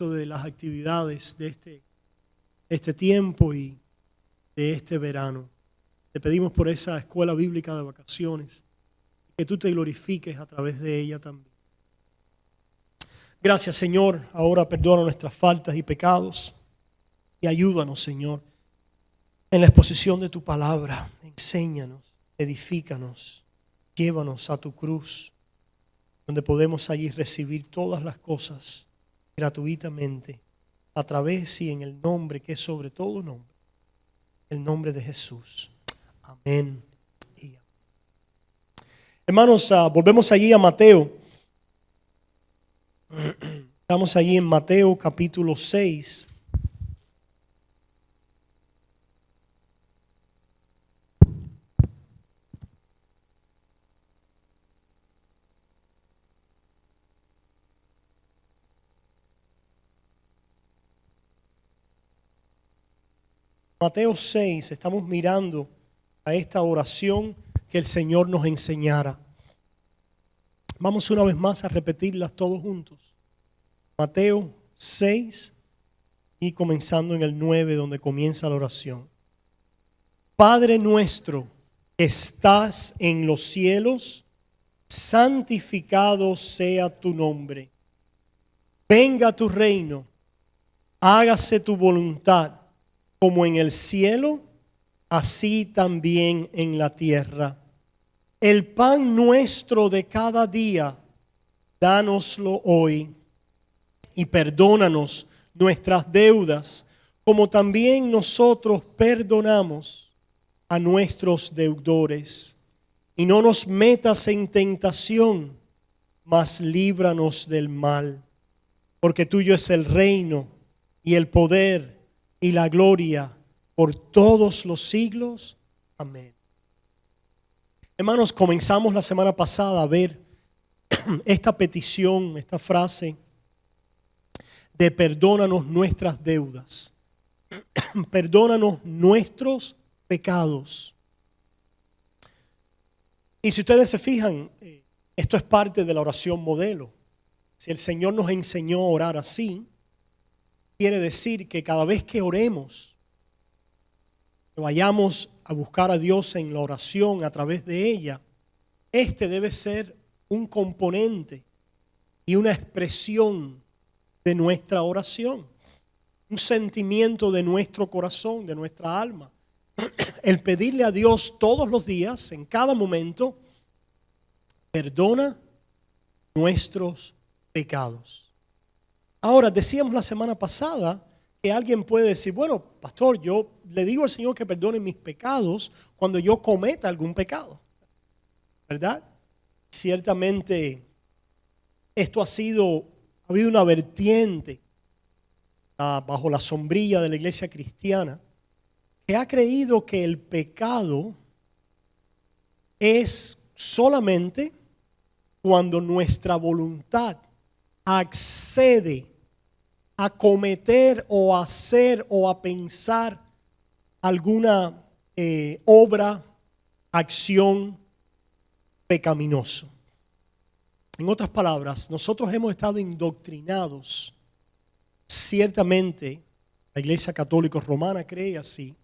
de las actividades de este tiempo y de este verano. Te pedimos por esa escuela bíblica de vacaciones, que tú te glorifiques a través de ella también. Gracias, Señor. Ahora perdona nuestras faltas y pecados y ayúdanos, Señor, en la exposición de tu palabra. Enséñanos, edifícanos, llévanos a tu cruz, donde podemos allí recibir todas las cosas gratuitamente, a través y en el nombre que es sobre todo nombre, el nombre de Jesús. Amén y amén. Hermanos, volvemos allí a Mateo. Estamos allí en Mateo capítulo 6. Mateo 6, estamos mirando a esta oración que el Señor nos enseñara. Vamos una vez más a repetirlas todos juntos. Mateo 6 y comenzando en el 9 donde comienza la oración. Padre nuestro que estás en los cielos, santificado sea tu nombre. Venga tu reino, hágase tu voluntad, como en el cielo, así también en la tierra. El pan nuestro de cada día, dánoslo hoy, y perdónanos nuestras deudas, como también nosotros perdonamos a nuestros deudores. Y no nos metas en tentación, mas líbranos del mal. Porque tuyo es el reino y el poder y la gloria por todos los siglos. Amén. Hermanos, comenzamos la semana pasada a ver esta petición, esta frase de perdónanos nuestras deudas. Perdónanos nuestros pecados. Y si ustedes se fijan, esto es parte de la oración modelo. Si el Señor nos enseñó a orar así, quiere decir que cada vez que oremos, que vayamos a buscar a Dios en la oración a través de ella, este debe ser un componente y una expresión de nuestra oración, un sentimiento de nuestro corazón, de nuestra alma. El pedirle a Dios todos los días, en cada momento, perdona nuestros pecados. Ahora, decíamos la semana pasada que alguien puede decir, bueno, pastor, yo le digo al Señor que perdone mis pecados cuando yo cometa algún pecado, ¿verdad? Ciertamente, esto ha habido una vertiente bajo la sombrilla de la iglesia cristiana que ha creído que el pecado es solamente cuando nuestra voluntad accede a cometer o a hacer o a pensar alguna obra, acción pecaminosa. En otras palabras, nosotros hemos estado indoctrinados. Ciertamente, la Iglesia Católica Romana cree así,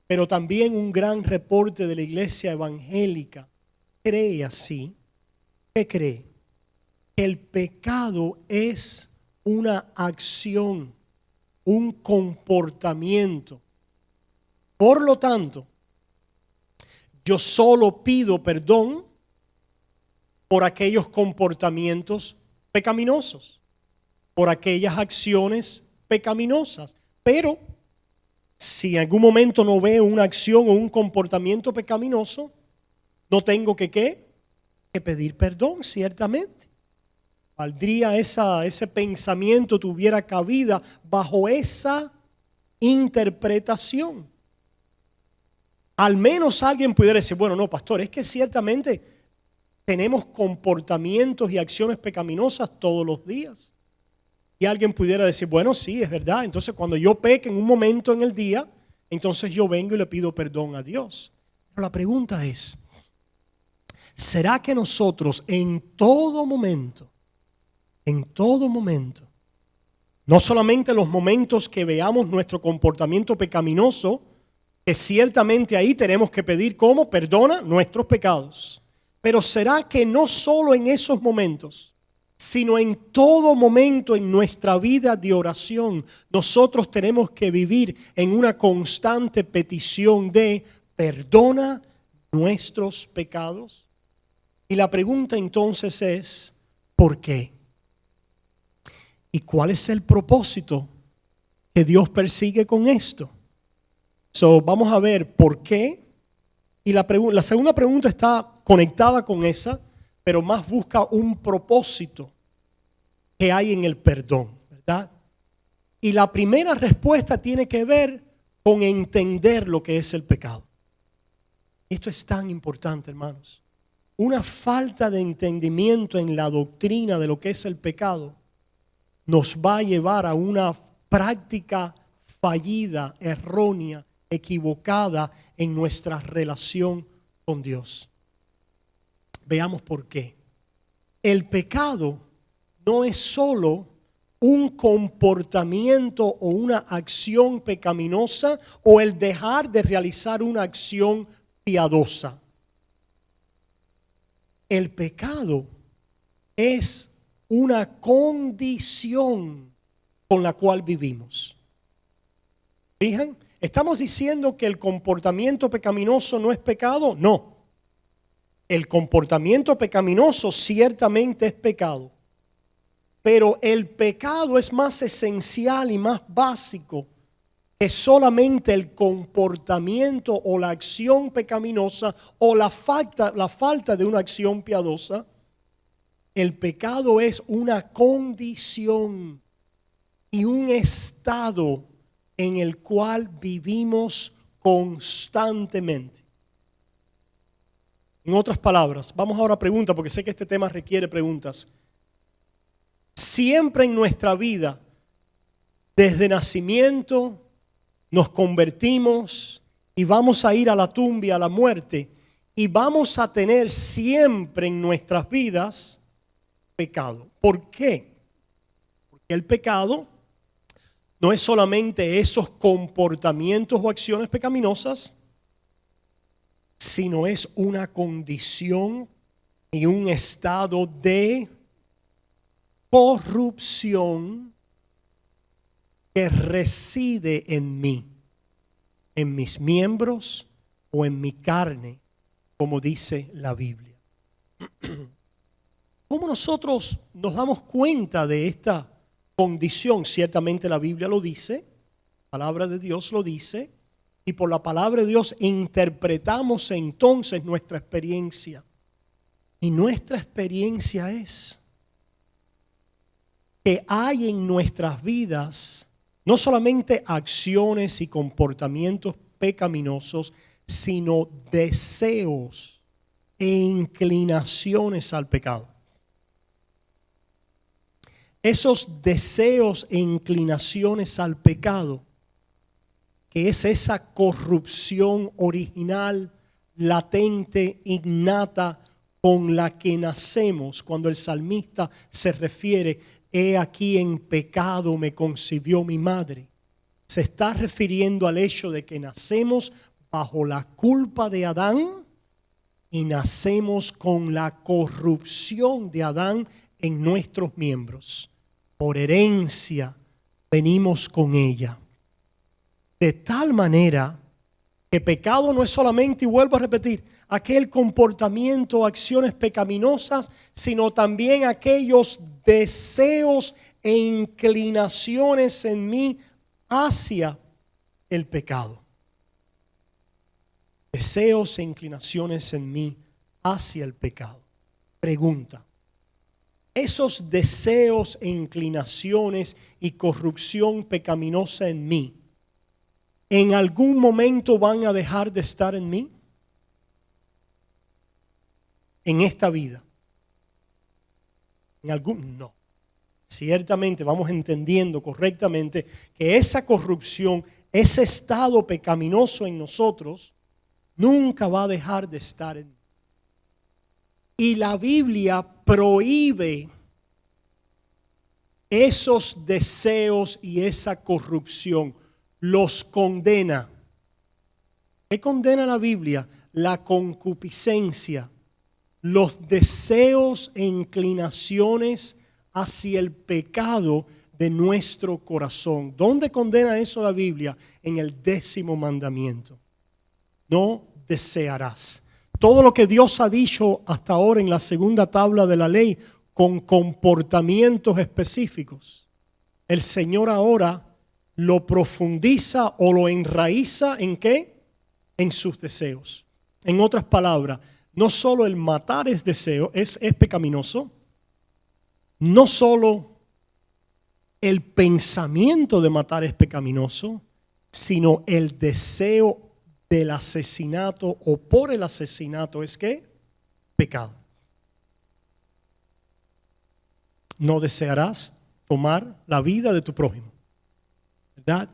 pero también un gran reporte de la Iglesia Evangélica cree así. ¿Qué cree? Que el pecado es una acción, un comportamiento. Por lo tanto, yo solo pido perdón por aquellos comportamientos pecaminosos, por aquellas acciones pecaminosas. Pero si en algún momento no veo una acción o un comportamiento pecaminoso, no tengo que pedir perdón, ciertamente. Valdría ese pensamiento, tuviera cabida bajo esa interpretación. Al menos alguien pudiera decir, bueno, no, pastor, es que ciertamente tenemos comportamientos y acciones pecaminosas todos los días. Y alguien pudiera decir, bueno, sí, es verdad. Entonces, cuando yo peque en un momento en el día, entonces yo vengo y le pido perdón a Dios. Pero la pregunta es, ¿será que nosotros en todo momento, No solamente los momentos que veamos nuestro comportamiento pecaminoso, que ciertamente ahí tenemos que pedir cómo perdona nuestros pecados. Pero será que no solo en esos momentos, sino en todo momento en nuestra vida de oración, nosotros tenemos que vivir en una constante petición de perdona nuestros pecados. Y la pregunta entonces es, ¿por qué? ¿Y cuál es el propósito que Dios persigue con esto? Vamos a ver por qué. Y la segunda pregunta está conectada con esa, pero más busca un propósito que hay en el perdón, ¿verdad? Y la primera respuesta tiene que ver con entender lo que es el pecado. Esto es tan importante, hermanos. Una falta de entendimiento en la doctrina de lo que es el pecado nos va a llevar a una práctica fallida, errónea, equivocada en nuestra relación con Dios. Veamos por qué. El pecado no es solo un comportamiento o una acción pecaminosa o el dejar de realizar una acción piadosa. El pecado es una condición con la cual vivimos. ¿Fijan? ¿Estamos diciendo que el comportamiento pecaminoso no es pecado? No. El comportamiento pecaminoso ciertamente es pecado. Pero el pecado es más esencial y más básico que solamente el comportamiento o la acción pecaminosa o la falta de una acción piadosa. El pecado es una condición y un estado en el cual vivimos constantemente. En otras palabras, vamos ahora a preguntas, porque sé que este tema requiere preguntas. Siempre en nuestra vida, desde nacimiento, nos convertimos y vamos a ir a la tumba y a la muerte, y vamos a tener siempre en nuestras vidas pecado. ¿Por qué? Porque el pecado no es solamente esos comportamientos o acciones pecaminosas, sino es una condición y un estado de corrupción que reside en mí, en mis miembros o en mi carne, como dice la Biblia. ¿Cómo nosotros nos damos cuenta de esta condición? Ciertamente la Biblia lo dice, la palabra de Dios lo dice, y por la palabra de Dios interpretamos entonces nuestra experiencia. Y nuestra experiencia es que hay en nuestras vidas no solamente acciones y comportamientos pecaminosos, sino deseos e inclinaciones al pecado. Esos deseos e inclinaciones al pecado, que es esa corrupción original, latente, innata, con la que nacemos. Cuando el salmista se refiere, he aquí en pecado me concibió mi madre, se está refiriendo al hecho de que nacemos bajo la culpa de Adán y nacemos con la corrupción de Adán en nuestros miembros. Por herencia venimos con ella. De tal manera que pecado no es solamente, y vuelvo a repetir, aquel comportamiento o acciones pecaminosas, sino también aquellos deseos e inclinaciones en mí hacia el pecado. Deseos e inclinaciones en mí hacia el pecado. Pregunta: esos deseos e inclinaciones y corrupción pecaminosa en mí, ¿en algún momento van a dejar de estar en mí? En esta vida. No. Ciertamente vamos entendiendo correctamente que esa corrupción, ese estado pecaminoso en nosotros, nunca va a dejar de estar en mí. Y la Biblia prohíbe esos deseos y esa corrupción los condena. ¿Qué condena la Biblia? La concupiscencia, los deseos e inclinaciones hacia el pecado de nuestro corazón. ¿Dónde condena eso la Biblia? En el 10º mandamiento. No desearás. Todo lo que Dios ha dicho hasta ahora en la segunda tabla de la ley con comportamientos específicos, el Señor ahora lo profundiza o lo enraiza ¿en qué? En sus deseos. En otras palabras, no solo el matar es deseo, es pecaminoso, no solo el pensamiento de matar es pecaminoso, sino el deseo del asesinato o por el asesinato es ¿qué? Pecado. No desearás tomar la vida de tu prójimo, ¿verdad?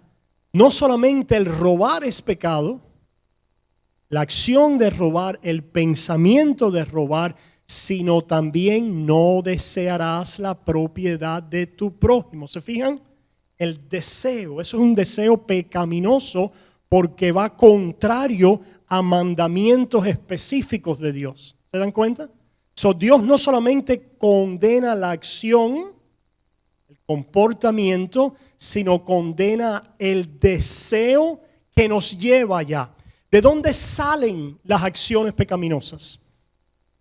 No solamente el robar es pecado, la acción de robar, el pensamiento de robar, sino también no desearás la propiedad de tu prójimo. ¿Se fijan? El deseo, eso es un deseo pecaminoso porque va contrario a mandamientos específicos de Dios. ¿Se dan cuenta? Dios no solamente condena la acción, el comportamiento, sino condena el deseo que nos lleva allá. ¿De dónde salen las acciones pecaminosas?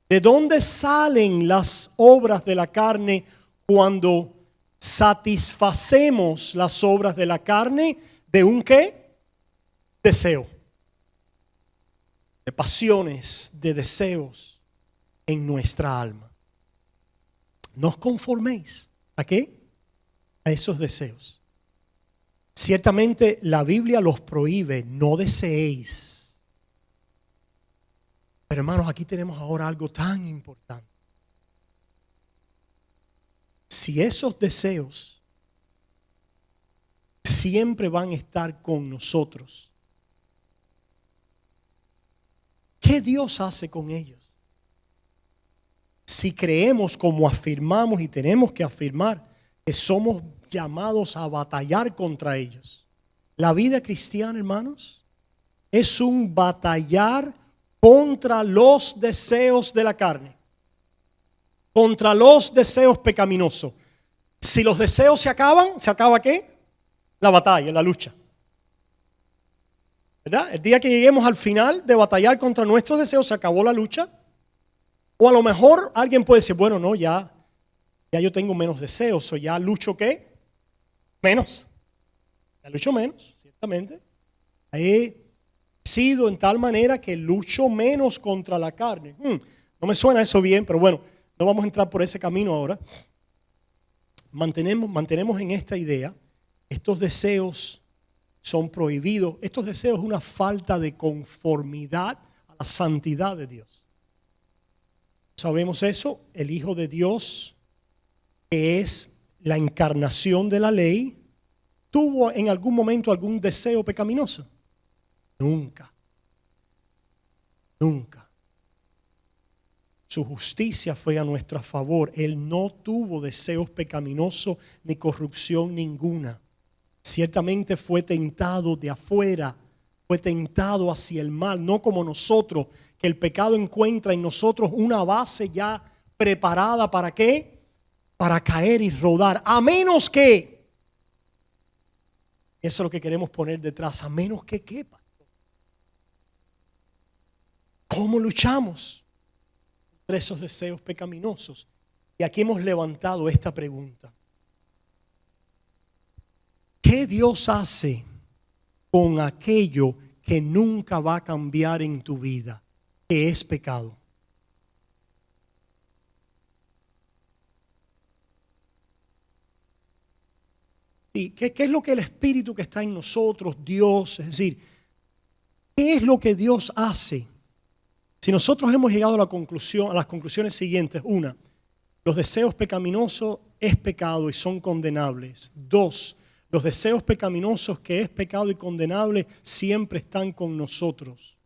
¿De dónde salen las obras de la carne cuando satisfacemos las obras de la carne? ¿De un qué? Deseo. De pasiones, de deseos en nuestra alma. No os conforméis. ¿A qué? A esos deseos. Ciertamente la Biblia los prohíbe, no deseéis. Pero hermanos, aquí tenemos ahora algo tan importante. Si esos deseos siempre van a estar con nosotros, ¿qué Dios hace con ellos? Si creemos como afirmamos y tenemos que afirmar que somos llamados a batallar contra ellos. La vida cristiana, hermanos, es un batallar contra los deseos de la carne, contra los deseos pecaminosos. Si los deseos se acaban, ¿se acaba qué? La batalla, la lucha. ¿Verdad? El día que lleguemos al final de batallar contra nuestros deseos, se acabó la lucha. O a lo mejor alguien puede decir, bueno, no, ya yo tengo menos deseos, o ya lucho ¿qué? Menos. Ya lucho menos, ciertamente. He sido en tal manera que lucho menos contra la carne. No me suena eso bien, pero bueno, no vamos a entrar por ese camino ahora. Mantenemos en esta idea, estos deseos son prohibidos. Estos deseos es una falta de conformidad a la santidad de Dios. Sabemos eso, el Hijo de Dios, que es la encarnación de la ley, ¿tuvo en algún momento algún deseo pecaminoso? Nunca. Nunca. Su justicia fue a nuestro favor. Él no tuvo deseos pecaminosos ni corrupción ninguna. Ciertamente fue tentado de afuera, fue tentado hacia el mal, no como nosotros, que el pecado encuentra en nosotros una base ya preparada ¿para qué? Para caer y rodar. A menos que, eso es lo que queremos poner detrás, a menos que quepa. ¿Cómo luchamos contra esos deseos pecaminosos? Y aquí hemos levantado esta pregunta. ¿Qué Dios hace con aquello que nunca va a cambiar en tu vida, que es pecado? ¿Y qué es lo que el Espíritu que está en nosotros, Dios, es decir, qué es lo que Dios hace? Si nosotros hemos llegado a las conclusiones siguientes: una, los deseos pecaminosos es pecado y son condenables. Dos, los deseos pecaminosos que es pecado y condenable siempre están con nosotros.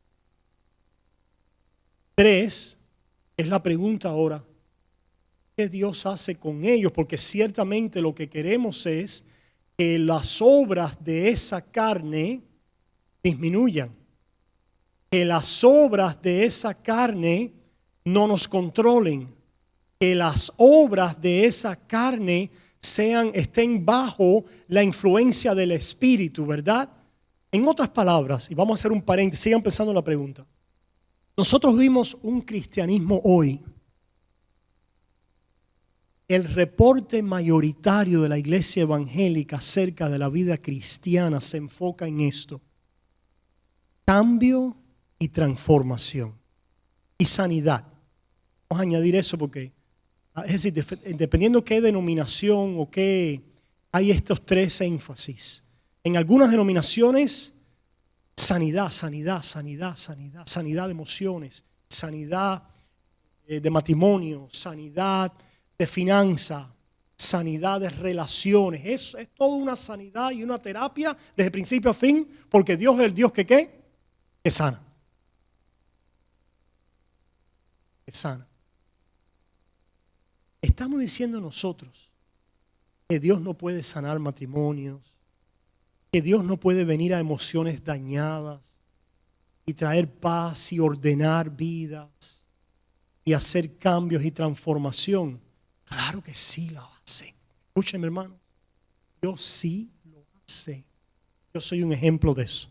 Tres, es la pregunta ahora: qué Dios hace con ellos, porque ciertamente lo que queremos es que las obras de esa carne disminuyan, que las obras de esa carne no nos controlen, que las obras de esa carne estén bajo la influencia del Espíritu, ¿verdad? En otras palabras, y vamos a hacer un paréntesis, sigan empezando la pregunta. Nosotros vimos un cristianismo hoy. El reporte mayoritario de la iglesia evangélica acerca de la vida cristiana se enfoca en esto: cambio y transformación y sanidad. Vamos a añadir eso porque, es decir, dependiendo qué denominación o qué, hay estos tres énfasis. En algunas denominaciones, sanidad, sanidad, sanidad, sanidad, sanidad de emociones, sanidad de matrimonio, sanidad de finanza, sanidad de relaciones. Eso es toda una sanidad y una terapia desde principio a fin, porque Dios es el Dios que ¿qué? Que sana. Que sana. Estamos diciendo nosotros que Dios no puede sanar matrimonios, que Dios no puede venir a emociones dañadas y traer paz y ordenar vidas y hacer cambios y transformación. Claro que sí lo hace. Escúcheme, hermano. Dios sí lo hace. Yo soy un ejemplo de eso.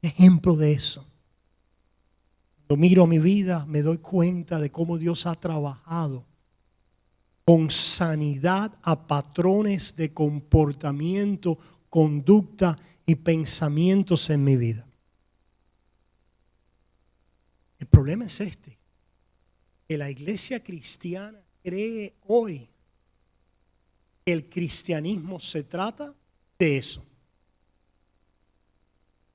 Ejemplo de eso. Cuando miro a mi vida, me doy cuenta de cómo Dios ha trabajado con sanidad a patrones de comportamiento, conducta y pensamientos en mi vida. El problema es este: que la iglesia cristiana cree hoy que el cristianismo se trata de eso.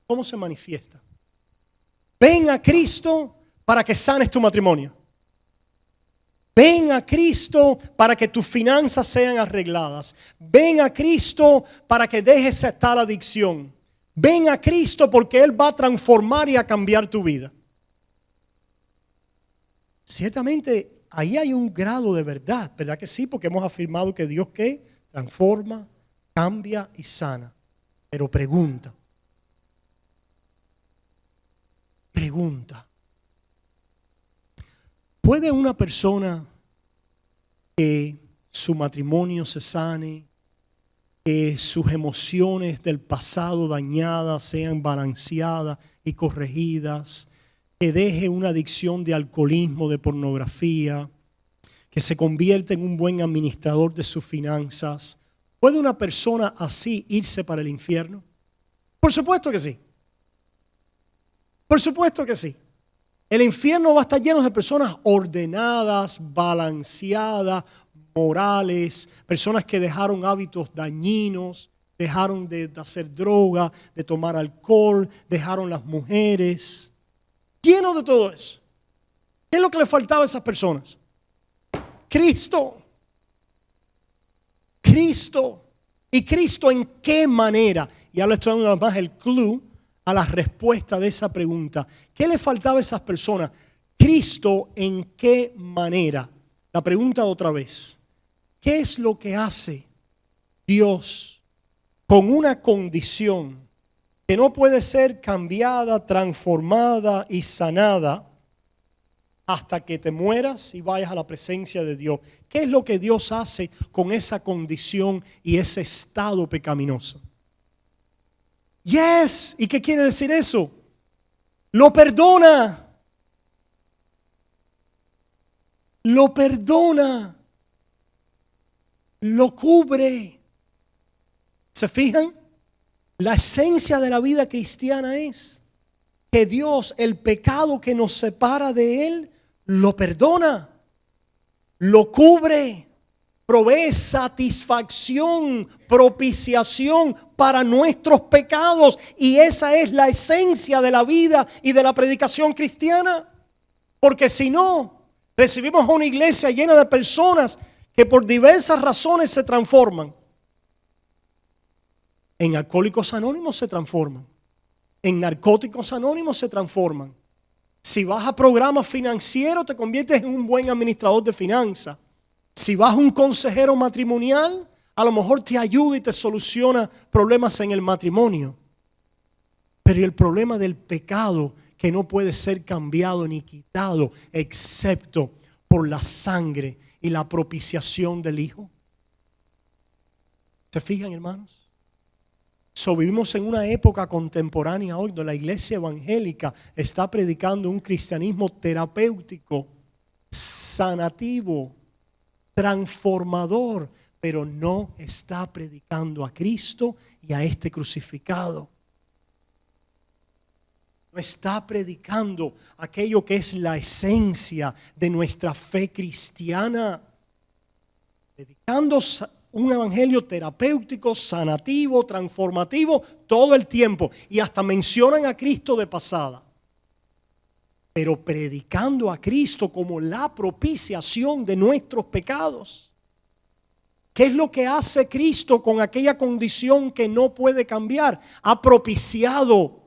¿Cómo se manifiesta? Ven a Cristo para que sanes tu matrimonio. Ven a Cristo para que tus finanzas sean arregladas. Ven a Cristo para que dejes tal adicción. Ven a Cristo porque Él va a transformar y a cambiar tu vida. Ciertamente ahí hay un grado de verdad, ¿verdad que sí? Porque hemos afirmado que Dios ¿qué? Transforma, cambia y sana. Pero pregunta. ¿Puede una persona que su matrimonio se sane, que sus emociones del pasado dañadas sean balanceadas y corregidas, que deje una adicción de alcoholismo, de pornografía, que se convierta en un buen administrador de sus finanzas? ¿Puede una persona así irse para el infierno? Por supuesto que sí. Por supuesto que sí. El infierno va a estar lleno de personas ordenadas, balanceadas, morales, personas que dejaron hábitos dañinos, dejaron de hacer droga, de tomar alcohol, dejaron las mujeres, llenos de todo eso. ¿Qué es lo que le faltaba a esas personas? Cristo. Cristo. ¿Y Cristo en qué manera? Y ahora estoy dando más el clue a la respuesta de esa pregunta. ¿Qué le faltaba a esas personas? Cristo, ¿en qué manera? La pregunta otra vez. ¿Qué es lo que hace Dios con una condición que no puede ser cambiada, transformada y sanada hasta que te mueras y vayas a la presencia de Dios? ¿Qué es lo que Dios hace con esa condición y ese estado pecaminoso? Yes. ¿Y qué quiere decir eso? Lo perdona. Lo perdona. Lo cubre. ¿Se fijan? La esencia de la vida cristiana es que Dios, el pecado que nos separa de Él, lo perdona. Lo cubre. Provee satisfacción, propiciación para nuestros pecados. Y esa es la esencia de la vida y de la predicación cristiana. Porque si no, recibimos una iglesia llena de personas que por diversas razones se transforman. En alcohólicos anónimos se transforman. En narcóticos anónimos se transforman. Si vas a programas financieros, te conviertes en un buen administrador de finanzas. Si vas a un consejero matrimonial, a lo mejor te ayuda y te soluciona problemas en el matrimonio. Pero el problema del pecado que no puede ser cambiado ni quitado excepto por la sangre y la propiciación del Hijo. ¿Se fijan, hermanos? Vivimos en una época contemporánea hoy donde la iglesia evangélica está predicando un cristianismo terapéutico, sanativo, transformador, pero no está predicando a Cristo y a este crucificado. No está predicando aquello que es la esencia de nuestra fe cristiana. Predicando un evangelio terapéutico, sanativo, transformativo, todo el tiempo. Y hasta mencionan a Cristo de pasada. Pero predicando a Cristo como la propiciación de nuestros pecados. ¿Qué es lo que hace Cristo con aquella condición que no puede cambiar? Ha propiciado.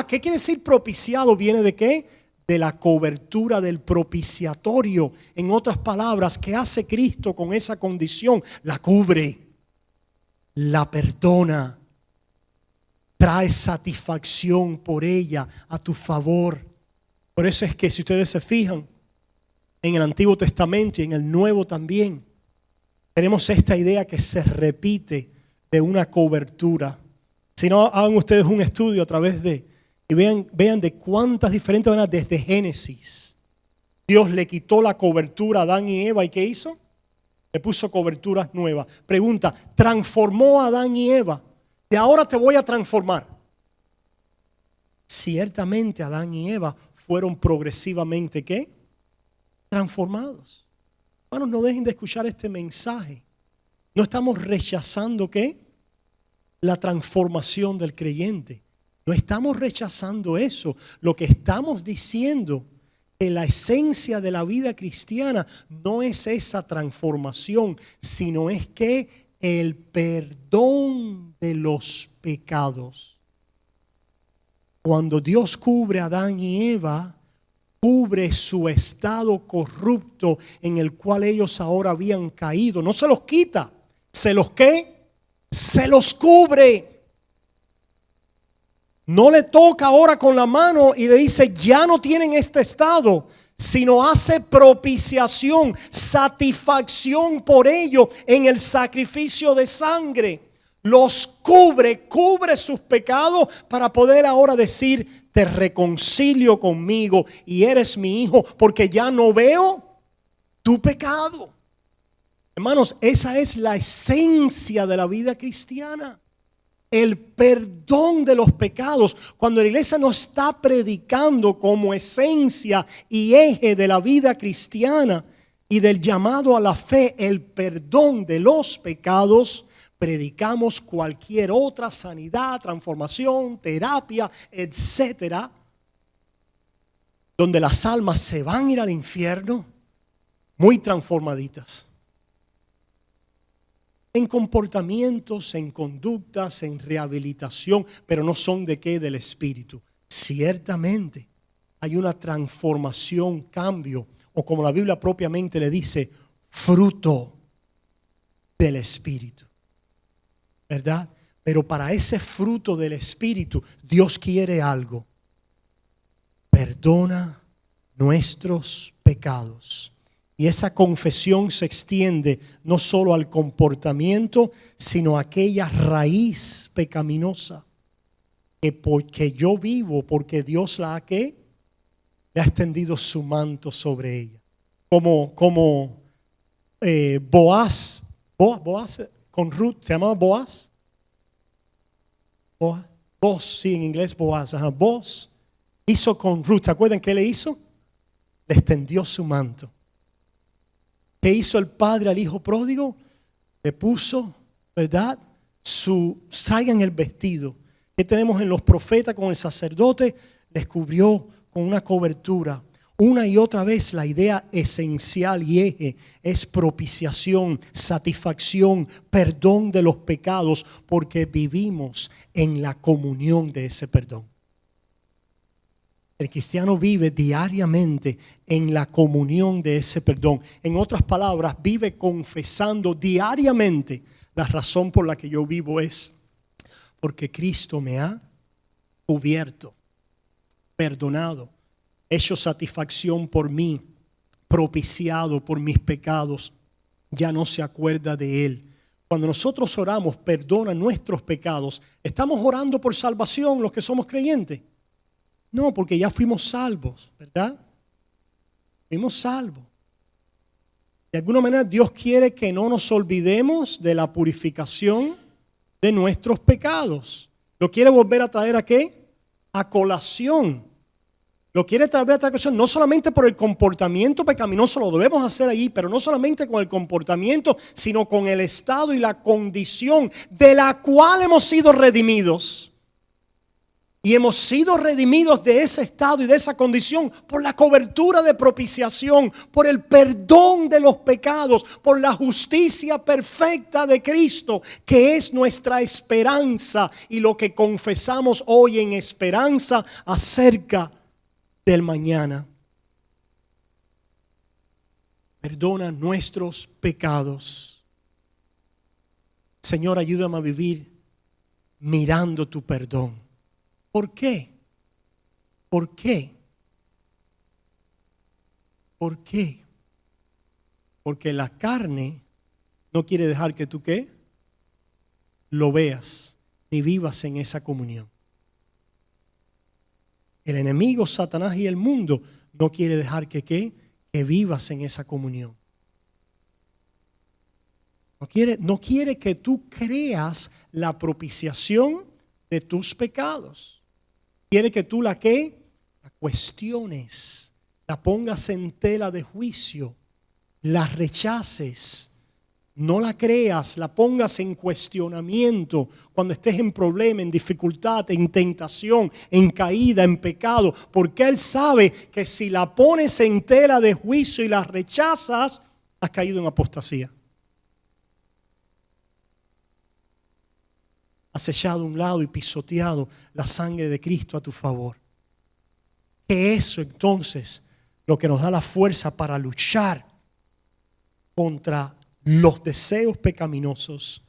¿Qué quiere decir propiciado? ¿Viene de qué? De la cobertura del propiciatorio. En otras palabras, ¿qué hace Cristo con esa condición? La cubre, la perdona, trae satisfacción por ella a tu favor. Por eso es que si ustedes se fijan en el Antiguo Testamento y en el Nuevo también, tenemos esta idea que se repite de una cobertura. Si no, hagan ustedes un estudio a través de y vean de cuántas diferentes maneras desde Génesis. Dios le quitó la cobertura a Adán y Eva. ¿Y qué hizo? Le puso coberturas nuevas. Pregunta, ¿transformó a Adán y Eva? De ahora te voy a transformar. Ciertamente Adán y Eva fueron progresivamente ¿qué? Transformados. Hermanos, no dejen de escuchar este mensaje. No estamos rechazando ¿qué? La transformación del creyente. No estamos rechazando eso. Lo que estamos diciendo que la esencia de la vida cristiana no es esa transformación, sino es que el perdón de los pecados. Cuando Dios cubre a Adán y Eva, cubre su estado corrupto en el cual ellos ahora habían caído. No se los quita. ¿Se los qué? Se los cubre. No le toca ahora con la mano y le dice ya no tienen este estado, sino hace propiciación, satisfacción por ello en el sacrificio de sangre. Los cubre sus pecados para poder ahora decir te reconcilio conmigo y eres mi hijo porque ya no veo tu pecado. Hermanos, esa es la esencia de la vida cristiana. El perdón de los pecados. Cuando la iglesia no está predicando como esencia y eje de la vida cristiana y del llamado a la fe, el perdón de los pecados, predicamos cualquier otra sanidad, transformación, terapia, etcétera, donde las almas se van a ir al infierno muy transformaditas. En comportamientos, en conductas, en rehabilitación, pero no son de qué, del espíritu. Ciertamente hay una transformación, cambio, o como la Biblia propiamente le dice, fruto del espíritu. ¿Verdad? Pero para ese fruto del espíritu, Dios quiere algo. Perdona nuestros pecados. Y esa confesión se extiende no solo al comportamiento, sino a aquella raíz pecaminosa que porque yo vivo, porque Dios la ha ¿qué? Le ha extendido su manto sobre ella. Como Boaz con Ruth, ¿se llamaba Boaz? Boaz, sí, en inglés Boaz. Boaz hizo con Ruth, ¿se acuerdan qué le hizo? Le extendió su manto. ¿Qué hizo el padre al hijo pródigo? Le puso, ¿verdad? Traigan el vestido. ¿Qué tenemos en los profetas con el sacerdote? Les cubrió con una cobertura. Una y otra vez la idea esencial y eje es propiciación, satisfacción, perdón de los pecados, porque vivimos en la comunión de ese perdón. El cristiano vive diariamente en la comunión de ese perdón. En otras palabras, vive confesando diariamente: la razón por la que yo vivo es porque Cristo me ha cubierto, perdonado, hecho satisfacción por mí, propiciado por mis pecados. Ya no se acuerda de él. Cuando nosotros oramos, perdona nuestros pecados, ¿estamos orando por salvación los que somos creyentes? No, porque ya fuimos salvos, ¿verdad? Fuimos salvos. De alguna manera Dios quiere que no nos olvidemos de la purificación de nuestros pecados. ¿Lo quiere volver a traer a qué? A colación. Lo quiere traer a colación no solamente por el comportamiento pecaminoso, lo debemos hacer allí, pero no solamente con el comportamiento, sino con el estado y la condición de la cual hemos sido redimidos. Y hemos sido redimidos de ese estado y de esa condición por la cobertura de propiciación, por el perdón de los pecados, por la justicia perfecta de Cristo, que es nuestra esperanza y lo que confesamos hoy en esperanza acerca del mañana. Perdona nuestros pecados. Señor, ayúdame a vivir mirando tu perdón. ¿Por qué? ¿Por qué? ¿Por qué? Porque la carne no quiere dejar que tú ¿qué? Lo veas ni vivas en esa comunión. El enemigo, Satanás y el mundo no quiere dejar que ¿qué? Que vivas en esa comunión. No quiere que tú creas la propiciación de tus pecados. Quiere que tú la cuestiones, la pongas en tela de juicio, la rechaces, no la creas, la pongas en cuestionamiento cuando estés en problema, en dificultad, en tentación, en caída, en pecado, porque Él sabe que si la pones en tela de juicio y la rechazas, has caído en apostasía. Has echado a un lado y pisoteado la sangre de Cristo a tu favor. Que eso entonces lo que nos da la fuerza para luchar contra los deseos pecaminosos,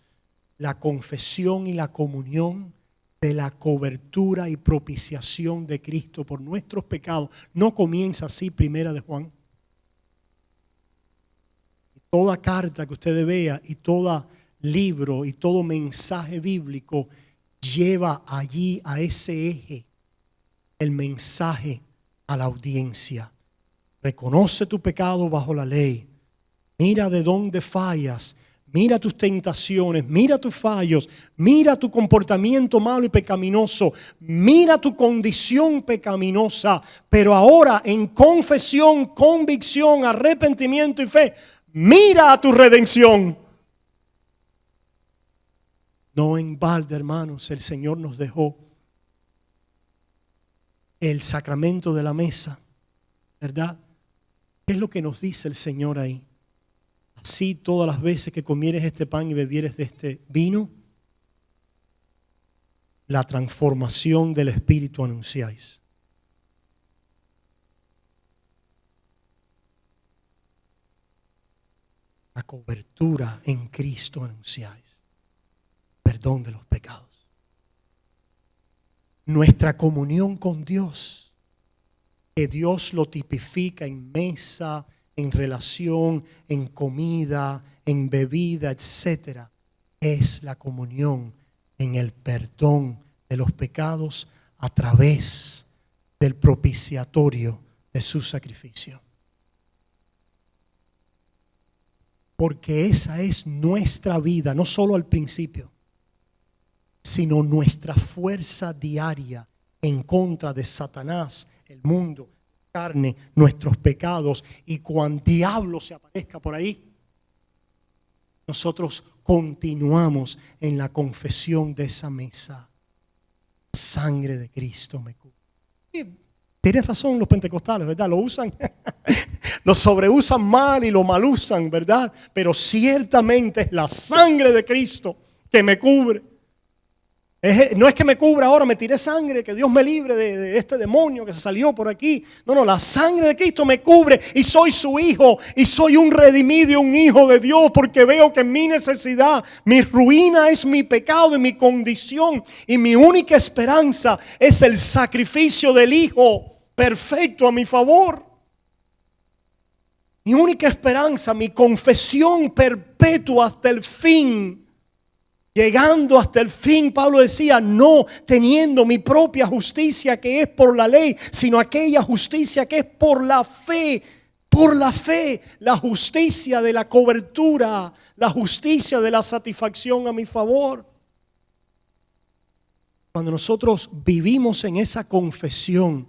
la confesión y la comunión de la cobertura y propiciación de Cristo por nuestros pecados. No comienza así Primera de Juan. Toda carta que usted vea y toda libro y todo mensaje bíblico lleva allí a ese eje el mensaje a la audiencia. Reconoce tu pecado bajo la ley. Mira de dónde fallas. Mira tus tentaciones. Mira tus fallos. Mira tu comportamiento malo y pecaminoso. Mira tu condición pecaminosa. Pero ahora en confesión, convicción, arrepentimiento y fe, mira a tu redención. No en balde, hermanos, el Señor nos dejó el sacramento de la mesa, ¿verdad? ¿Qué es lo que nos dice el Señor ahí? Así todas las veces que comieres este pan y bebieres de este vino, la transformación del Espíritu anunciáis. La cobertura en Cristo anunciáis. Perdón de los pecados. Nuestra comunión con Dios, que Dios lo tipifica en mesa, en relación, en comida, en bebida, etcétera, es la comunión en el perdón de los pecados a través del propiciatorio de su sacrificio. Porque esa es nuestra vida, no solo al principio, sino nuestra fuerza diaria en contra de Satanás, el mundo, la carne, nuestros pecados. Y cuando el diablo se aparezca por ahí, nosotros continuamos en la confesión de esa mesa. La sangre de Cristo me cubre. Tienen razón los pentecostales, ¿verdad? Lo usan, lo sobreusan mal y lo malusan, ¿verdad? Pero ciertamente es la sangre de Cristo que me cubre. No es que me cubra ahora, me tiré sangre, que Dios me libre de este demonio que se salió por aquí. No, la sangre de Cristo me cubre y soy su hijo y soy un redimido y un hijo de Dios, porque veo que mi necesidad, mi ruina es mi pecado y mi condición, y mi única esperanza es el sacrificio del Hijo perfecto a mi favor. Mi única esperanza, mi confesión perpetua hasta el fin. Llegando hasta el fin, Pablo decía, no teniendo mi propia justicia que es por la ley, sino aquella justicia que es por la fe. Por la fe, la justicia de la cobertura, la justicia de la satisfacción a mi favor. Cuando nosotros vivimos en esa confesión,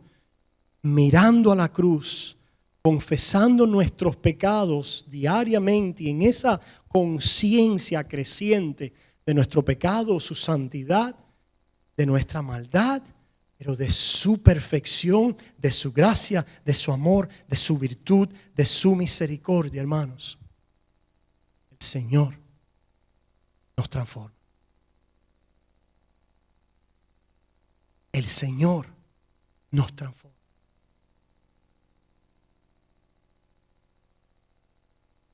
mirando a la cruz, confesando nuestros pecados diariamente, y en esa conciencia creciente de nuestro pecado, su santidad, de nuestra maldad, pero de su perfección, de su gracia, de su amor, de su virtud, de su misericordia, hermanos. El Señor nos transforma. El Señor nos transforma.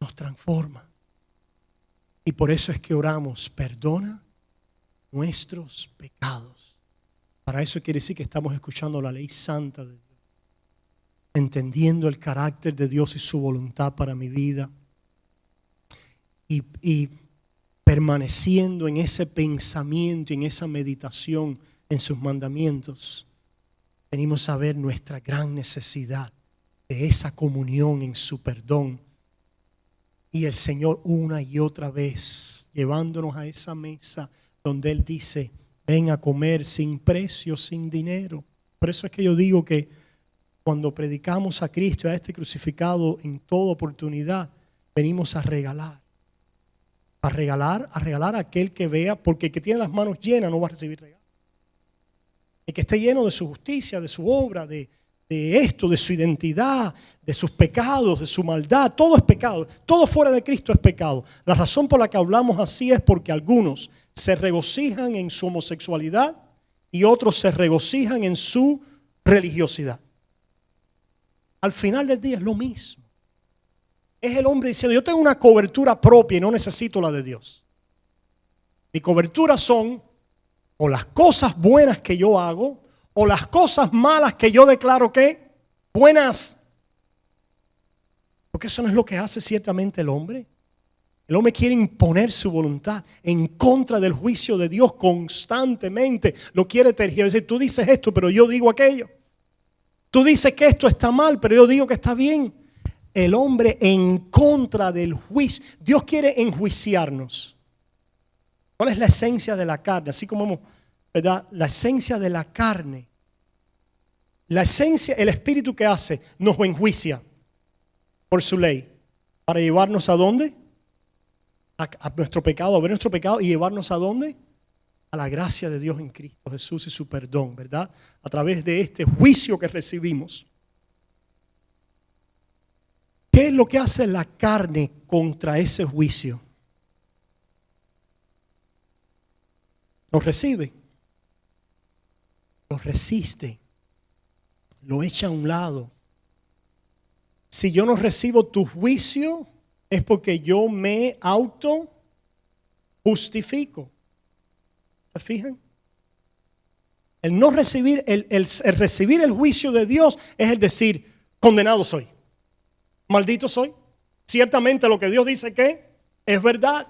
Nos transforma. Y por eso es que oramos, perdona nuestros pecados. Para eso quiere decir que estamos escuchando la ley santa de Dios, entendiendo el carácter de Dios y su voluntad para mi vida, y permaneciendo en ese pensamiento, en esa meditación en sus mandamientos. Venimos a ver nuestra gran necesidad de esa comunión en su perdón. Y el Señor una y otra vez llevándonos a esa mesa donde Él dice, ven a comer sin precio, sin dinero. Por eso es que yo digo que cuando predicamos a Cristo, a este crucificado, en toda oportunidad, venimos a regalar. A regalar a aquel que vea, porque el que tiene las manos llenas no va a recibir regalo. El que esté lleno de su justicia, de su obra, de esto, de su identidad, de sus pecados, de su maldad, todo es pecado. Todo fuera de Cristo es pecado. La razón por la que hablamos así es porque algunos se regocijan en su homosexualidad y otros se regocijan en su religiosidad. Al final del día es lo mismo. Es el hombre diciendo, yo tengo una cobertura propia y no necesito la de Dios. Mi cobertura son o las cosas buenas que yo hago, o las cosas malas que yo declaro que buenas. Porque eso no es lo que hace ciertamente el hombre. El hombre quiere imponer su voluntad en contra del juicio de Dios constantemente. Lo quiere tergiversar. Tú dices esto, pero yo digo aquello. Tú dices que esto está mal, pero yo digo que está bien. El hombre en contra del juicio. Dios quiere enjuiciarnos. ¿Cuál es la esencia de la carne? Así como, ¿verdad? La esencia de la carne. La esencia, el espíritu que hace, nos enjuicia por su ley. ¿Para llevarnos a dónde? A nuestro pecado, a ver nuestro pecado y llevarnos a dónde? A la gracia de Dios en Cristo Jesús y su perdón, ¿verdad? A través de este juicio que recibimos. ¿Qué es lo que hace la carne contra ese juicio? Lo recibe, lo resiste, lo echa a un lado. Si yo no recibo tu juicio, es porque yo me auto justifico. ¿Se fijan? El no recibir, el recibir el juicio de Dios es el decir, condenado soy, maldito soy. Ciertamente lo que Dios dice que es verdad.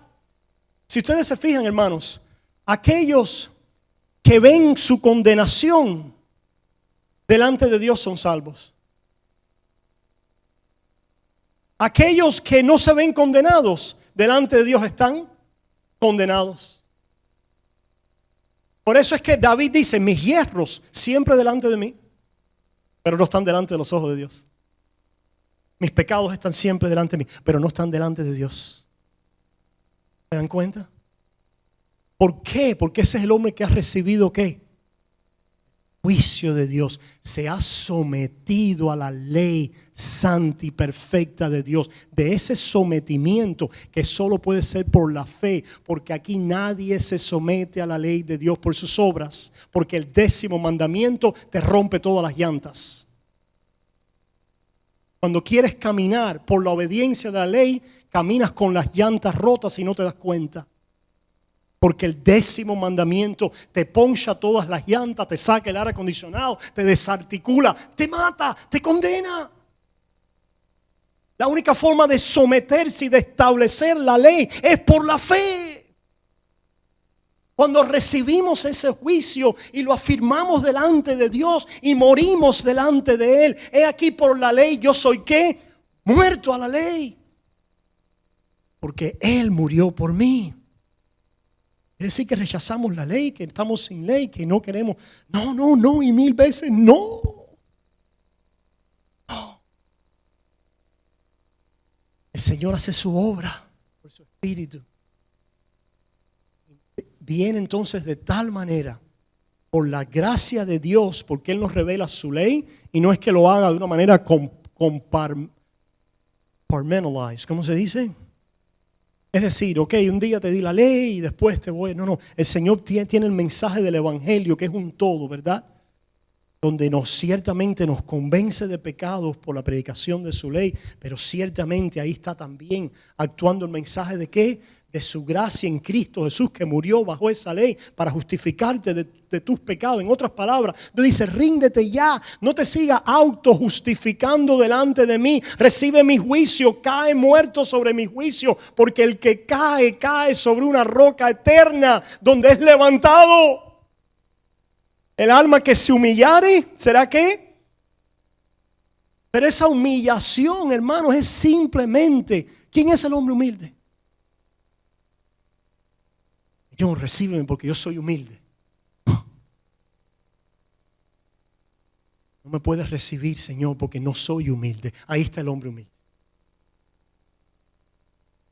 Si ustedes se fijan, hermanos, aquellos que ven su condenación delante de Dios son salvos. Aquellos que no se ven condenados delante de Dios están condenados. Por eso es que David dice, mis hierros siempre delante de mí, pero no están delante de los ojos de Dios. Mis pecados están siempre delante de mí, pero no están delante de Dios. ¿Se dan cuenta? ¿Por qué? Porque ese es el hombre que ha recibido ¿qué? juicio de Dios, se ha sometido a la ley santa y perfecta de Dios. De ese sometimiento que solo puede ser por la fe, porque aquí nadie se somete a la ley de Dios por sus obras, porque el 10º mandamiento te rompe todas las llantas. Cuando quieres caminar por la obediencia de la ley, caminas con las llantas rotas y no te das cuenta. Porque el 10º mandamiento te poncha todas las llantas, te saca el aire acondicionado, te desarticula, te mata, te condena. La única forma de someterse y de establecer la ley es por la fe. Cuando recibimos ese juicio y lo afirmamos delante de Dios y morimos delante de Él, he aquí por la ley yo soy ¿qué? Muerto a la ley. Porque Él murió por mí. Quiere decir que rechazamos la ley, que estamos sin ley, que no queremos. No, y 1000 veces no. No. El Señor hace su obra por su Espíritu. Viene entonces de tal manera, por la gracia de Dios, porque Él nos revela su ley, y no es que lo haga de una manera compartmentalized, ¿cómo se dice? Es decir, ok, un día te di la ley y después te voy. No, el Señor tiene el mensaje del Evangelio, que es un todo, ¿verdad? Donde ciertamente nos convence de pecados por la predicación de su ley, pero ciertamente ahí está también actuando el mensaje de ¿qué? De su gracia en Cristo Jesús, que murió bajo esa ley para justificarte de tus pecados. En otras palabras, Dios dice, ríndete ya, no te sigas autojustificando delante de mí, recibe mi juicio, cae muerto sobre mi juicio, porque el que cae, cae sobre una roca eterna, donde es levantado. El alma que se humillare, ¿será qué? Pero esa humillación, hermanos, es simplemente, ¿quién es el hombre humilde? Yo recíbeme porque yo soy humilde. No me puedes recibir, Señor, porque no soy humilde. Ahí está el hombre humilde.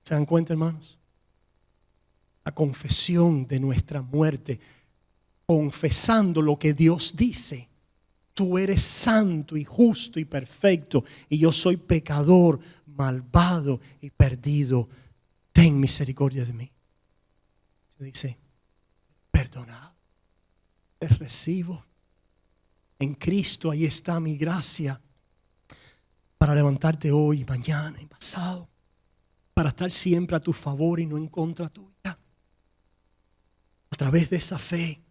¿Se dan cuenta, hermanos? La confesión de nuestra muerte, confesando lo que Dios dice. Tú eres santo y justo y perfecto, y yo soy pecador, malvado y perdido. Ten misericordia de mí. Dice, perdonado, te recibo. En Cristo ahí está mi gracia para levantarte hoy, mañana y pasado, para estar siempre a tu favor y no en contra tuya. A través de esa fe,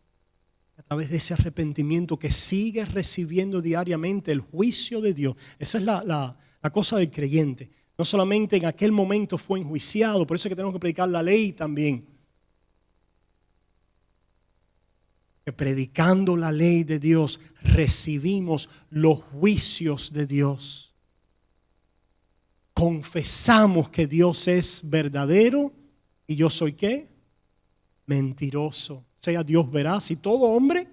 a través de ese arrepentimiento que sigues recibiendo diariamente el juicio de Dios. Esa es la cosa del creyente. No solamente en aquel momento fue enjuiciado, por eso es que tenemos que predicar la ley también. Que predicando la ley de Dios recibimos los juicios de Dios. Confesamos que Dios es verdadero y yo soy ¿qué? Mentiroso. Sea Dios veraz y todo hombre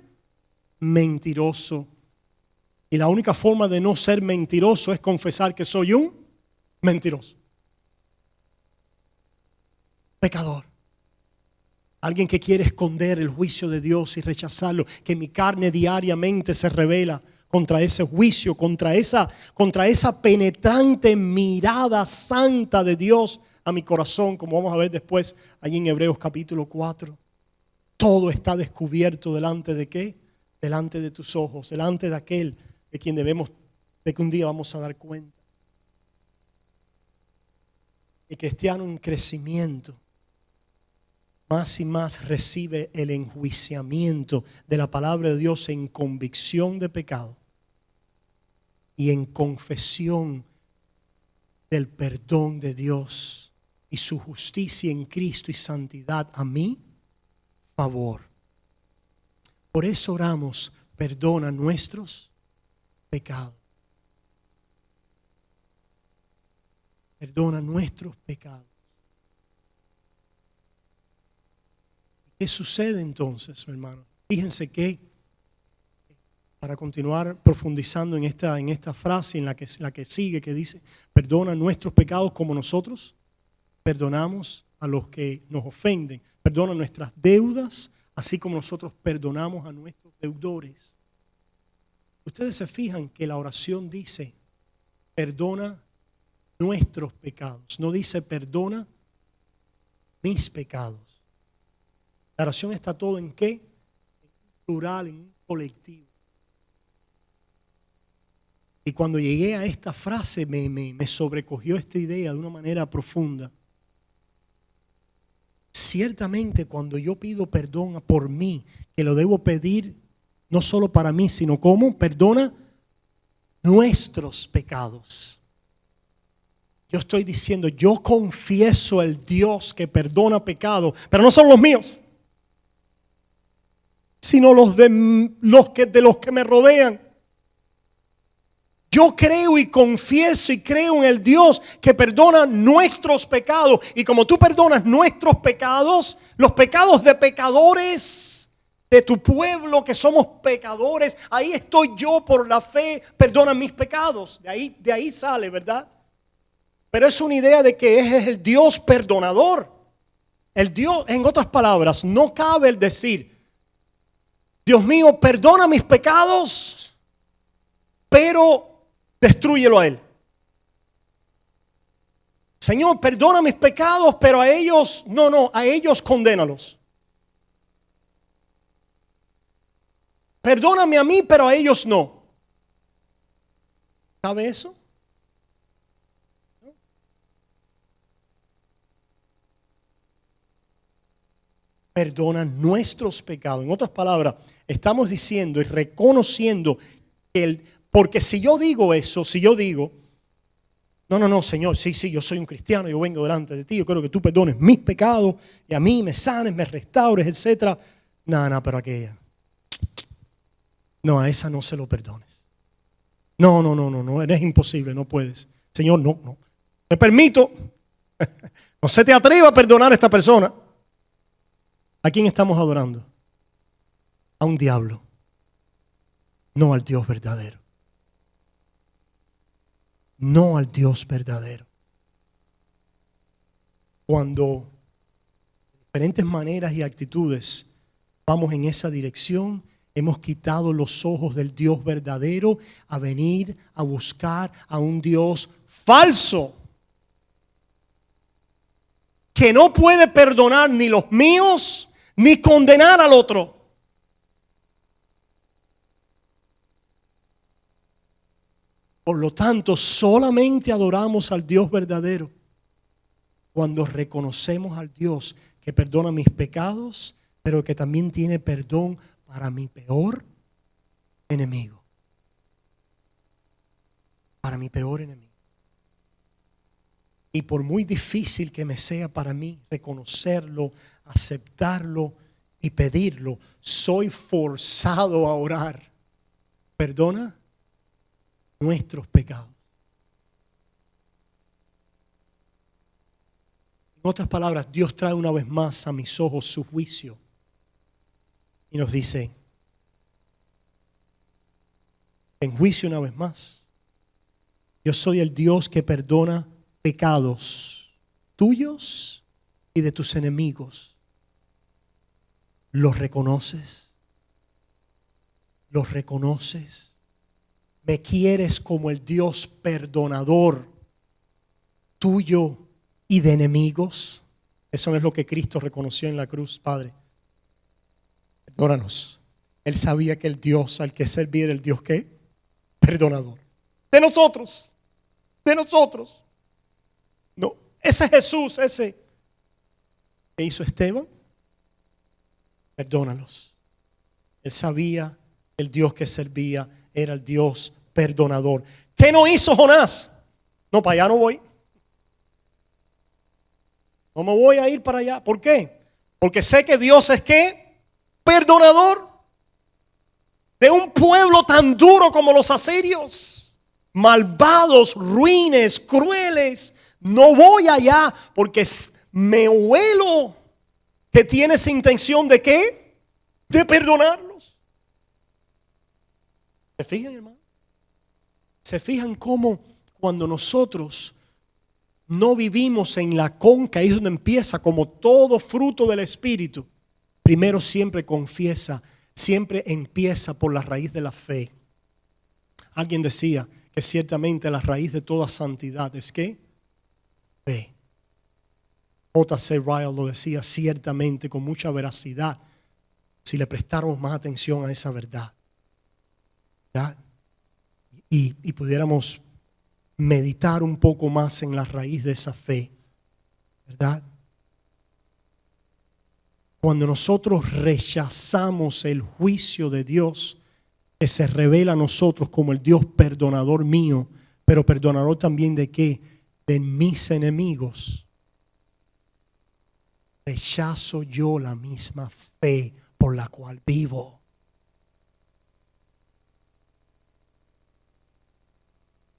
mentiroso. Y la única forma de no ser mentiroso es confesar que soy un mentiroso. Pecador. Alguien que quiere esconder el juicio de Dios y rechazarlo. Que mi carne diariamente se revela contra ese juicio, contra esa penetrante mirada santa de Dios a mi corazón, como vamos a ver después allí en Hebreos capítulo 4. Todo está descubierto delante de ¿qué? Delante de tus ojos, delante de aquel de quien de que un día vamos a dar cuenta. El cristiano en crecimiento más y más recibe el enjuiciamiento de la palabra de Dios en convicción de pecado y en confesión del perdón de Dios y su justicia en Cristo y santidad a mi favor. Por eso oramos, perdona nuestros pecados. Perdona nuestros pecados. ¿Qué sucede entonces, hermano? Fíjense que, para continuar profundizando en esta frase, en la que sigue, que dice, perdona nuestros pecados como nosotros perdonamos a los que nos ofenden. Perdona nuestras deudas, así como nosotros perdonamos a nuestros deudores. Ustedes se fijan que la oración dice, perdona nuestros pecados. No dice, perdona mis pecados. La oración está todo ¿en qué? En plural, en un colectivo. Y cuando llegué a esta frase me sobrecogió esta idea de una manera profunda. Ciertamente cuando yo pido perdón por mí, que lo debo pedir no solo para mí, sino como perdona nuestros pecados. Yo estoy diciendo, yo confieso al Dios que perdona pecados, pero no son los míos, sino los de los que me rodean. Yo creo y confieso y creo en el Dios que perdona nuestros pecados. Y como tú perdonas nuestros pecados, los pecados de pecadores de tu pueblo que somos pecadores, ahí estoy yo por la fe, perdona mis pecados. De ahí sale, ¿verdad? Pero es una idea de que es el Dios perdonador. El Dios, en otras palabras, no cabe el decir, Dios mío, perdona mis pecados, pero destrúyelo a él. Señor, perdona mis pecados, pero a ellos, a ellos condénalos. Perdóname a mí, pero a ellos no. ¿Sabe eso? Perdona nuestros pecados. En otras palabras, estamos diciendo y reconociendo que porque si yo digo eso, si yo digo, no, Señor, sí, yo soy un cristiano, yo vengo delante de ti, yo quiero que tú perdones mis pecados y a mí me sanes, me restaures, etc. No, pero aquella. No, a esa no se lo perdones. No, eres imposible, no puedes. Señor, no. Te permito. No se te atreva a perdonar a esta persona. ¿A quién estamos adorando? A un diablo, no al Dios verdadero. No al Dios verdadero. Cuando de diferentes maneras y actitudes vamos en esa dirección, hemos quitado los ojos del Dios verdadero a venir a buscar a un Dios falso que no puede perdonar ni los míos ni condenar al otro. Por lo tanto, solamente adoramos al Dios verdadero cuando reconocemos al Dios que perdona mis pecados, pero que también tiene perdón para mi peor enemigo. Para mi peor enemigo. Y por muy difícil que me sea para mí reconocerlo, aceptarlo y pedirlo, soy forzado a orar. Perdona nuestros pecados. En otras palabras, Dios trae una vez más a mis ojos su juicio y nos dice, en juicio una vez más, yo soy el Dios que perdona pecados tuyos y de tus enemigos. ¿Los reconoces? ¿Los reconoces? ¿Me quieres como el Dios perdonador tuyo y de enemigos? Eso es lo que Cristo reconoció en la cruz, Padre. Perdónanos. Él sabía que el Dios al que servía era el Dios ¿qué? Perdonador. De nosotros. No, ese Jesús, ese que hizo Esteban, perdónalos. Él sabía que el Dios que servía era el Dios perdonador. ¿Qué no hizo Jonás? No, para allá no voy. No me voy a ir para allá. ¿Por qué? Porque sé que Dios es ¿qué? Perdonador. De un pueblo tan duro como los asirios. Malvados, ruines, crueles. No voy allá porque me huelo que tienes intención de ¿qué? De perdonarlos. ¿Se fijan, hermano? ¿Se fijan cómo cuando nosotros no vivimos en la conca, ahí es donde empieza como todo fruto del Espíritu? Primero siempre confiesa, siempre empieza por la raíz de la fe. Alguien decía que ciertamente la raíz de toda santidad es ¿qué? Fe. J.C. Ryle lo decía ciertamente con mucha veracidad si le prestáramos más atención a esa verdad. ¿Verdad? Y pudiéramos meditar un poco más en la raíz de esa fe, ¿verdad? Cuando nosotros rechazamos el juicio de Dios que se revela a nosotros como el Dios perdonador mío, pero perdonador también de ¿qué? De mis enemigos. Rechazo yo la misma fe por la cual vivo.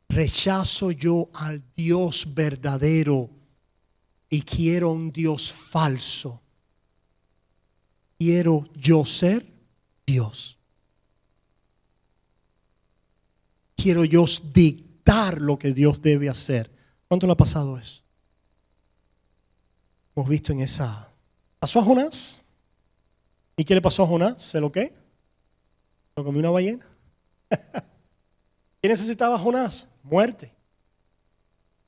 Rechazo yo al Dios verdadero y quiero un Dios falso. Quiero yo ser Dios. Quiero yo dictar lo que Dios debe hacer. ¿Cuánto le ha pasado eso? Hemos visto en esa. ¿Pasó a Jonás? ¿Y qué le pasó a Jonás? ¿Se lo qué? ¿Lo comió una ballena? ¿Qué necesitaba Jonás? Muerte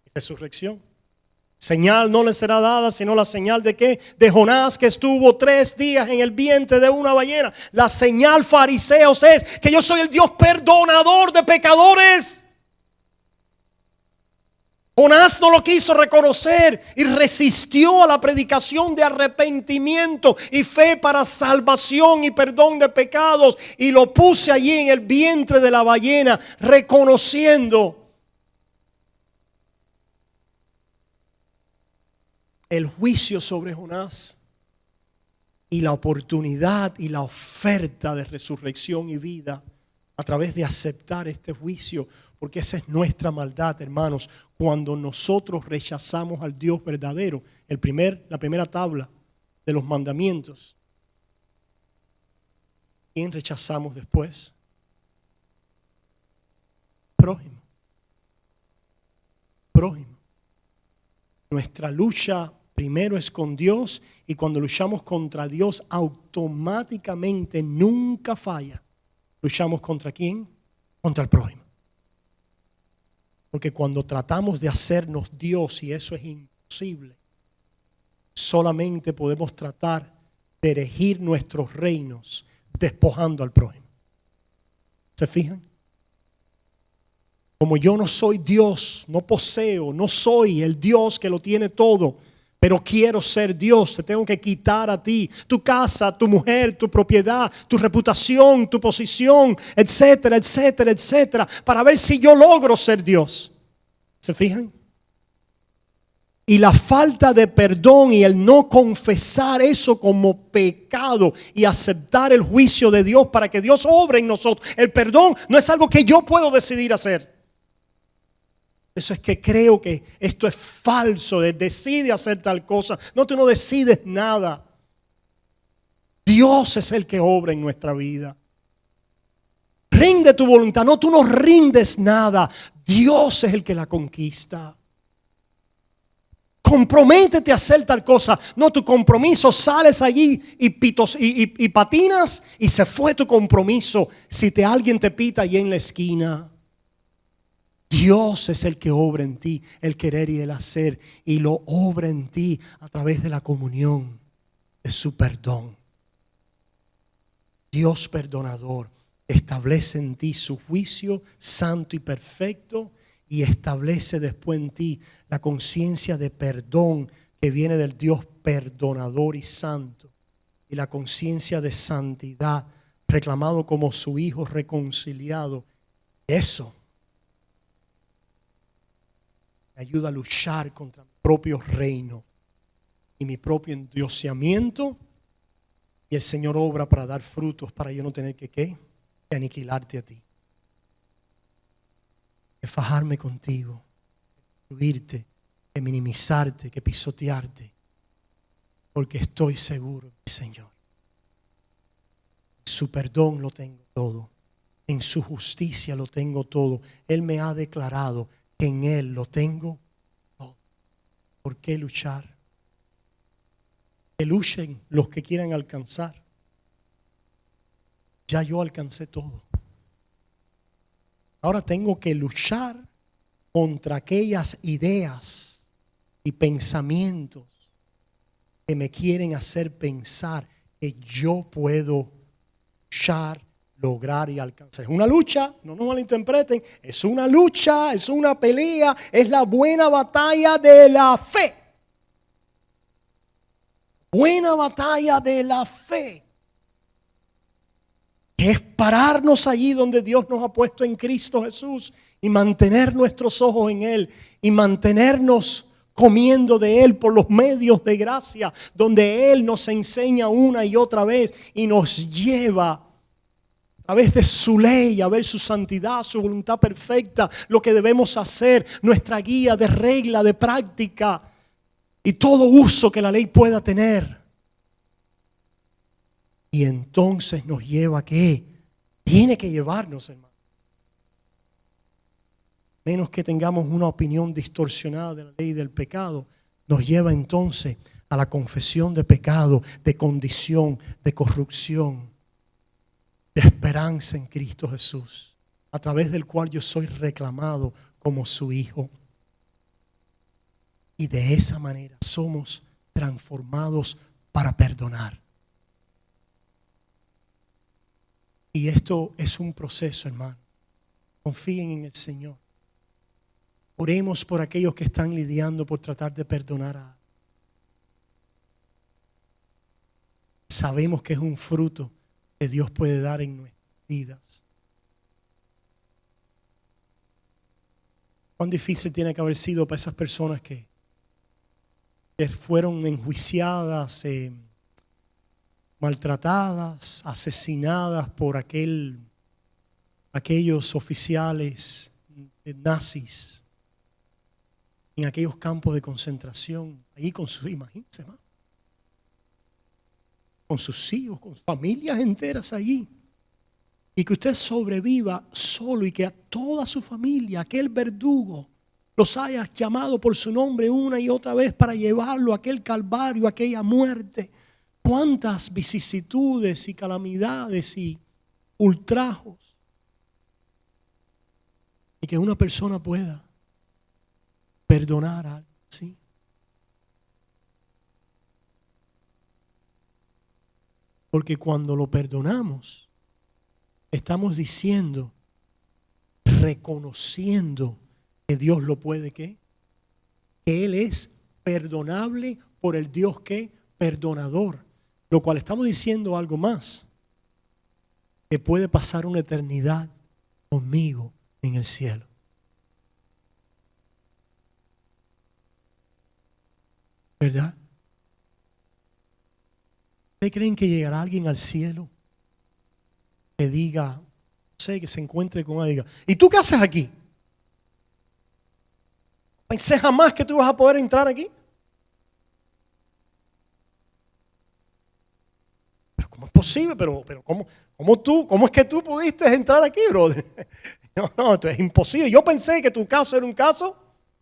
y resurrección. Señal no le será dada sino la señal de ¿qué? De Jonás, que estuvo 3 días en el vientre de una ballena. La señal, fariseos, es que yo soy el Dios perdonador de pecadores. Jonás no lo quiso reconocer y resistió a la predicación de arrepentimiento y fe para salvación y perdón de pecados, y lo puse allí en el vientre de la ballena, reconociendo el juicio sobre Jonás y la oportunidad y la oferta de resurrección y vida a través de aceptar este juicio. Porque esa es nuestra maldad, hermanos, cuando nosotros rechazamos al Dios verdadero. La primera tabla de los mandamientos. ¿Quién rechazamos después? Prójimo. Prójimo. Nuestra lucha primero es con Dios, y cuando luchamos contra Dios automáticamente nunca falla. ¿Luchamos contra quién? Contra el prójimo. Porque cuando tratamos de hacernos Dios, y eso es imposible, solamente podemos tratar de erigir nuestros reinos despojando al prójimo. ¿Se fijan? Como yo no soy Dios, no poseo, no soy el Dios que lo tiene todo, pero quiero ser Dios, te tengo que quitar a ti, tu casa, tu mujer, tu propiedad, tu reputación, tu posición, etcétera, etcétera, etcétera, para ver si yo logro ser Dios. ¿Se fijan? Y la falta de perdón y el no confesar eso como pecado y aceptar el juicio de Dios para que Dios obre en nosotros. El perdón no es algo que yo puedo decidir hacer. Eso es que creo que esto es falso, decide hacer tal cosa. No, tú no decides nada. Dios es el que obra en nuestra vida. Rinde tu voluntad. No, tú no rindes nada. Dios es el que la conquista. Comprométete a hacer tal cosa. No, tu compromiso, sales allí y patinas y se fue tu compromiso. Si alguien te pita allí en la esquina. Dios es el que obra en ti el querer y el hacer, y lo obra en ti a través de la comunión de su perdón. Dios perdonador establece en ti su juicio santo y perfecto, y establece después en ti la conciencia de perdón que viene del Dios perdonador y santo, y la conciencia de santidad reclamado como su hijo reconciliado. Eso me ayuda a luchar contra mi propio reino y mi propio endioseamiento, y el Señor obra para dar frutos, para yo no tener que aniquilarte a ti, que fajarme contigo, que destruirte, que minimizarte, que pisotearte, porque estoy seguro, mi Señor, en su perdón lo tengo todo, en su justicia lo tengo todo. Él me ha declarado que en Él lo tengo todo. ¿Por qué luchar? Que luchen los que quieran alcanzar. Ya yo alcancé todo. Ahora tengo que luchar contra aquellas ideas y pensamientos que me quieren hacer pensar que yo puedo luchar, lograr y alcanzar. Es una lucha, no nos malinterpreten, es una lucha, es una pelea, es la buena batalla de la fe. Buena batalla de la fe. Es pararnos allí donde Dios nos ha puesto en Cristo Jesús y mantener nuestros ojos en Él y mantenernos comiendo de Él por los medios de gracia, donde Él nos enseña una y otra vez y nos lleva a través de su ley a ver su santidad, su voluntad perfecta, lo que debemos hacer, nuestra guía de regla, de práctica y todo uso que la ley pueda tener. Y entonces nos lleva a ¿qué? Tiene que llevarnos, hermano. Menos que tengamos una opinión distorsionada de la ley del pecado, nos lleva entonces a la confesión de pecado, de condición, de corrupción, de esperanza en Cristo Jesús, a través del cual yo soy reclamado como su hijo. Y de esa manera somos transformados para perdonar. Y esto es un proceso, hermano. Confíen en el Señor. Oremos por aquellos que están lidiando por tratar de perdonar a. Sabemos que es un fruto que Dios puede dar en nuestras vidas. Cuán difícil tiene que haber sido para esas personas que fueron enjuiciadas, maltratadas, asesinadas por aquellos oficiales nazis en aquellos campos de concentración, ahí con sus, imagínense, ¿no? Con sus hijos, con familias enteras allí. Y que usted sobreviva solo y que a toda su familia, aquel verdugo, los haya llamado por su nombre una y otra vez para llevarlo a aquel calvario, a aquella muerte. Cuántas vicisitudes y calamidades y ultrajos. Y que una persona pueda perdonar a alguien así. Porque cuando lo perdonamos, estamos diciendo, reconociendo que Dios lo puede, ¿qué? Que Él es perdonable por el Dios que perdonador. Lo cual estamos diciendo algo más, que puede pasar una eternidad conmigo en el cielo. ¿Verdad? ¿Ustedes creen que llegará alguien al cielo que diga, no sé, que se encuentre con alguien, diga, ¿y tú qué haces aquí? ¿Pensé jamás que tú vas a poder entrar aquí? Pero ¿cómo es posible? Pero ¿cómo es que tú pudiste entrar aquí, brother? No, esto es imposible. Yo pensé que tu caso era un caso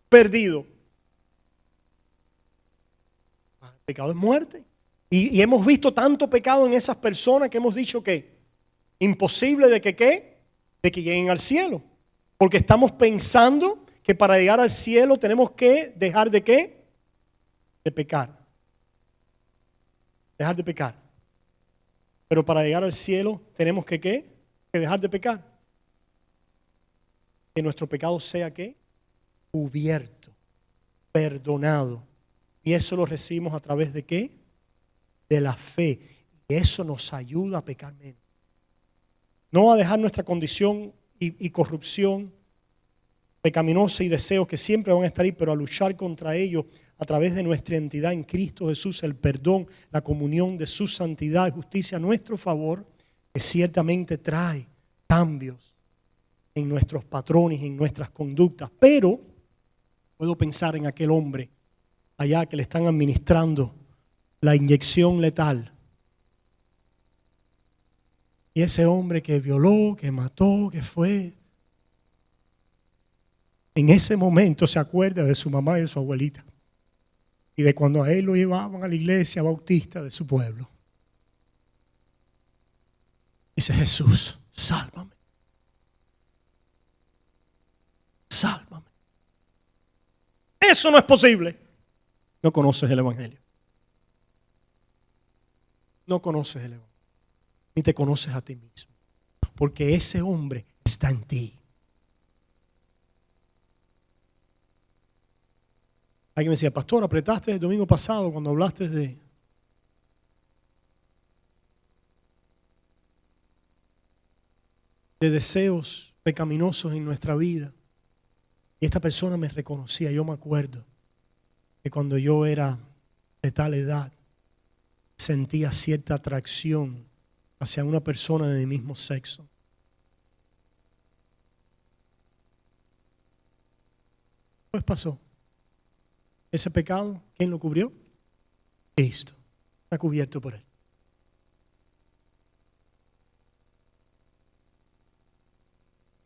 perdido. El pecado es muerte. Y hemos visto tanto pecado en esas personas que hemos dicho que imposible de que ¿qué? De que lleguen al cielo. Porque estamos pensando que para llegar al cielo tenemos que dejar de ¿qué? De pecar. Dejar de pecar. Pero para llegar al cielo tenemos que ¿qué? Que dejar de pecar. Que nuestro pecado sea ¿qué? Cubierto, perdonado. Y eso lo recibimos a través de ¿qué? De la fe. Y eso nos ayuda a pecar menos. No a dejar nuestra condición y corrupción pecaminosa y deseos que siempre van a estar ahí, pero a luchar contra ellos a través de nuestra identidad en Cristo Jesús, el perdón, la comunión de su santidad y justicia a nuestro favor, que ciertamente trae cambios en nuestros patrones, en nuestras conductas. Pero puedo pensar en aquel hombre allá que le están administrando la inyección letal. Y ese hombre que violó, que mató, que fue, en ese momento se acuerda de su mamá y de su abuelita. Y de cuando a él lo llevaban a la iglesia bautista de su pueblo. Dice: Jesús, sálvame. eso no es posible. No conoces el Evangelio. No conoces el Evangelio. Ni te conoces a ti mismo. Porque ese hombre está en ti. Alguien me decía, pastor, apretaste el domingo pasado cuando hablaste de deseos pecaminosos en nuestra vida. Y esta persona me reconocía. Yo me acuerdo que cuando yo era de tal edad, sentía cierta atracción hacia una persona de mi mismo sexo. Pues pasó. Ese pecado, ¿quién lo cubrió? Cristo. Está cubierto por Él.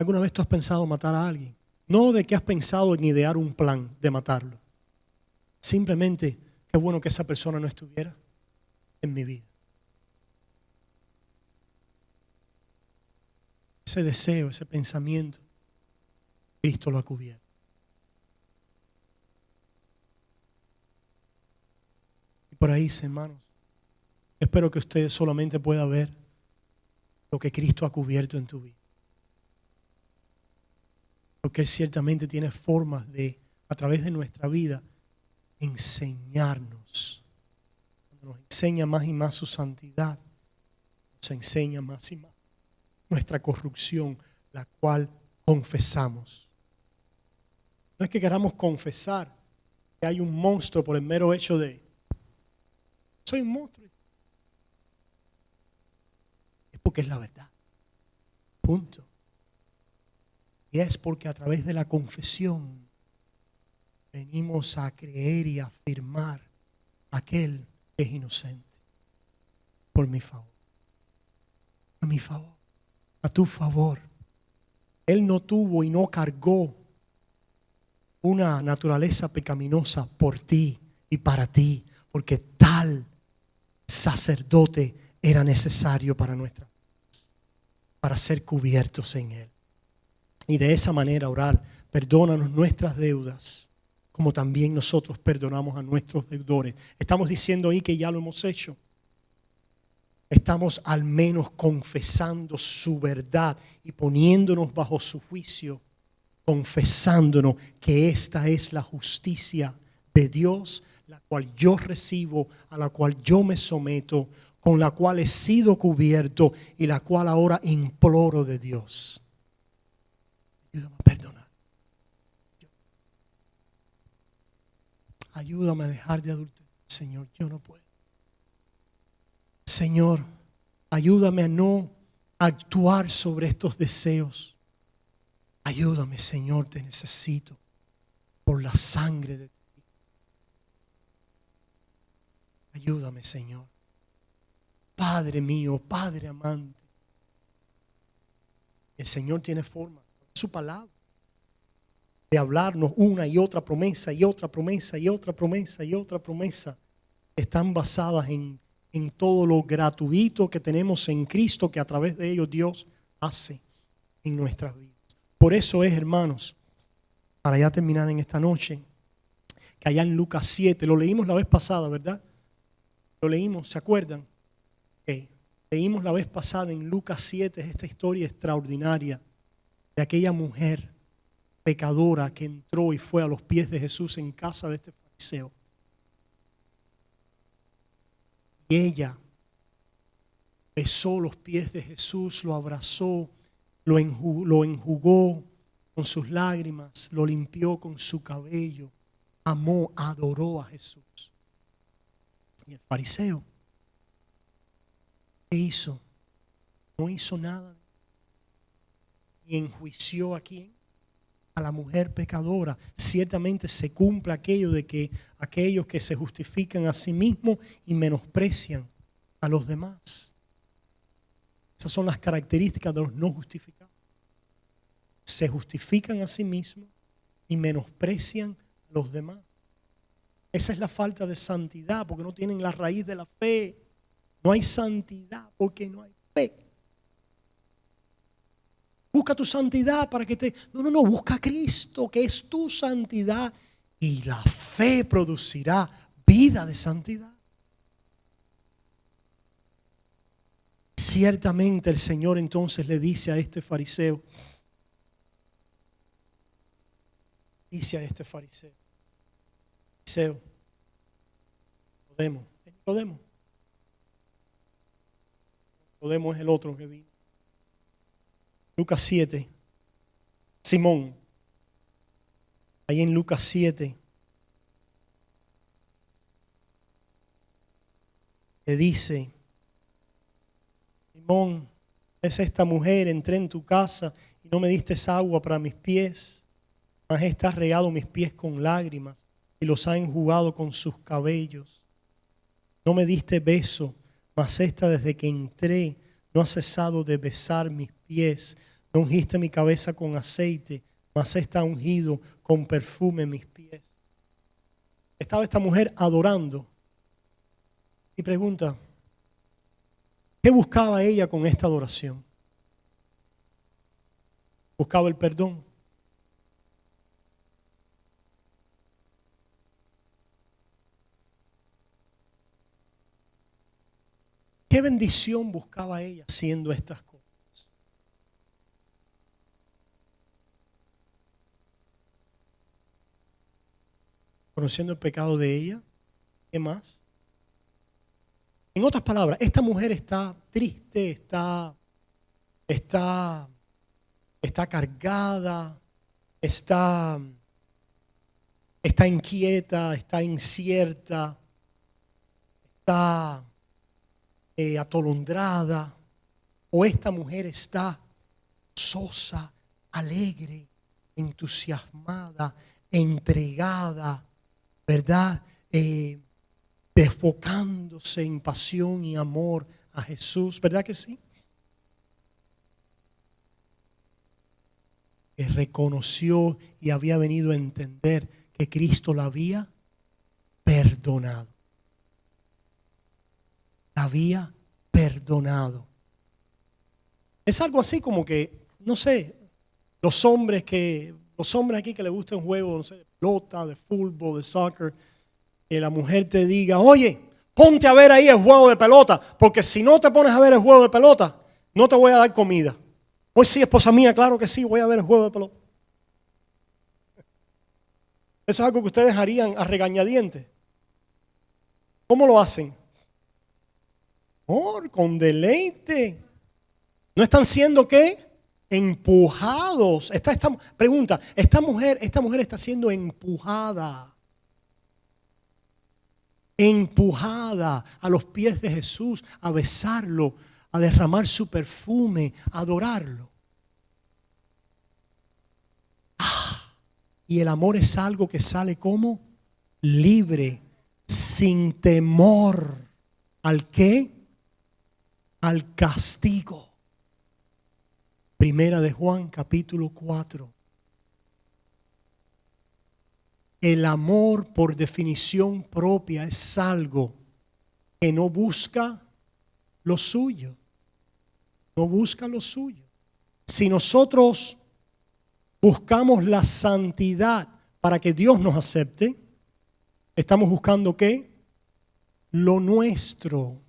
¿Alguna vez tú has pensado matar a alguien? No de que has pensado en idear un plan de matarlo. Simplemente, qué bueno que esa persona no estuviera en mi vida. Ese deseo, ese pensamiento, Cristo lo ha cubierto. Y por ahí, hermanos, espero que usted solamente pueda ver lo que Cristo ha cubierto en tu vida. Porque Él ciertamente tiene formas de, a través de nuestra vida, enseñarnos. Nos enseña más y más su santidad. Nos enseña más y más nuestra corrupción, la cual confesamos. No es que queramos confesar que hay un monstruo por el mero hecho de soy un monstruo. Es porque es la verdad. Punto. Y es porque a través de la confesión venimos a creer y a afirmar aquel que es inocente. Por mi favor. A mi favor. A tu favor. Él no tuvo y no cargó una naturaleza pecaminosa por ti y para ti, porque tal sacerdote era necesario para nuestra vida, para ser cubiertos en Él. Y de esa manera orar, perdónanos nuestras deudas, como también nosotros perdonamos a nuestros deudores. Estamos diciendo ahí que ya lo hemos hecho. Estamos al menos confesando su verdad y poniéndonos bajo su juicio, confesándonos que esta es la justicia de Dios, la cual yo recibo, a la cual yo me someto, con la cual he sido cubierto y la cual ahora imploro de Dios. Ayúdame a perdonar. Ayúdame a dejar de adulterar, Señor, yo no puedo. Señor, ayúdame a no actuar sobre estos deseos. Ayúdame, Señor, te necesito por la sangre de ti. Ayúdame, Señor. Padre mío, Padre amante. El Señor tiene forma, su palabra, de hablarnos una y otra promesa y otra promesa y otra promesa y otra promesa. Están basadas en todo lo gratuito que tenemos en Cristo, que a través de ello Dios hace en nuestras vidas. Por eso es, hermanos, para ya terminar en esta noche, que allá en Lucas 7, lo leímos la vez pasada, ¿verdad? Lo leímos, ¿se acuerdan? Okay. Leímos la vez pasada en Lucas 7 esta historia extraordinaria de aquella mujer pecadora que entró y fue a los pies de Jesús en casa de este fariseo. Y ella besó los pies de Jesús, lo abrazó, lo enjugó con sus lágrimas, lo limpió con su cabello, amó, adoró a Jesús. Y el fariseo, ¿qué hizo? No hizo nada. Y enjuició a quién? A la mujer pecadora. Ciertamente se cumple aquello de que aquellos que se justifican a sí mismos y menosprecian a los demás. Esas son las características de los no justificados. Se justifican a sí mismos y menosprecian a los demás. Esa es la falta de santidad, porque no tienen la raíz de la fe. No hay santidad porque no hay fe. Busca tu santidad para que te... No, busca a Cristo, que es tu santidad. y la fe producirá vida de santidad. Ciertamente el Señor entonces le dice a este fariseo, Nicodemo, Nicodemo es el otro que vino. Lucas 7, Simón, ahí en Lucas 7, le dice, Simón, es esta mujer, entré en tu casa y no me diste agua para mis pies, mas esta has regado mis pies con lágrimas y los ha enjugado con sus cabellos. No me diste beso, mas esta desde que entré no ha cesado de besar mis pies. No ungiste mi cabeza con aceite, mas esta ha ungido con perfume mis pies. Estaba esta mujer adorando y pregunta, ¿qué buscaba ella con esta adoración? Buscaba el perdón. ¿Qué bendición buscaba ella haciendo estas cosas? Conociendo el pecado de ella. ¿Qué más? En otras palabras, esta mujer está triste, está cargada, está inquieta, está incierta, está atolondrada, o esta mujer está gozosa, alegre, entusiasmada, entregada, ¿verdad? Desbocándose en pasión y amor a Jesús, ¿verdad que sí? Que reconoció y había venido a entender que Cristo la había perdonado. La había perdonado. Es algo así como que, no sé, los hombres aquí que les gusta un juego, no sé, de pelota, de fútbol, de soccer, que la mujer te diga, oye, ponte a ver ahí el juego de pelota, porque si no te pones a ver el juego de pelota, no te voy a dar comida. Hoy sí, esposa mía, claro que sí, voy a ver el juego de pelota. Eso es algo que ustedes harían a regañadientes. ¿Cómo lo hacen? Con deleite. ¿No están siendo qué? Empujados. Pregunta, esta mujer está siendo empujada a los pies de Jesús, a besarlo, a derramar su perfume, a adorarlo. Y el amor es algo que sale como libre, sin temor. ¿Al qué? Al castigo. Primera de Juan, capítulo 4. El amor, por definición propia, es algo que no busca lo suyo. No busca lo suyo. Si nosotros buscamos la santidad para que Dios nos acepte, estamos buscando ¿qué? Lo nuestro.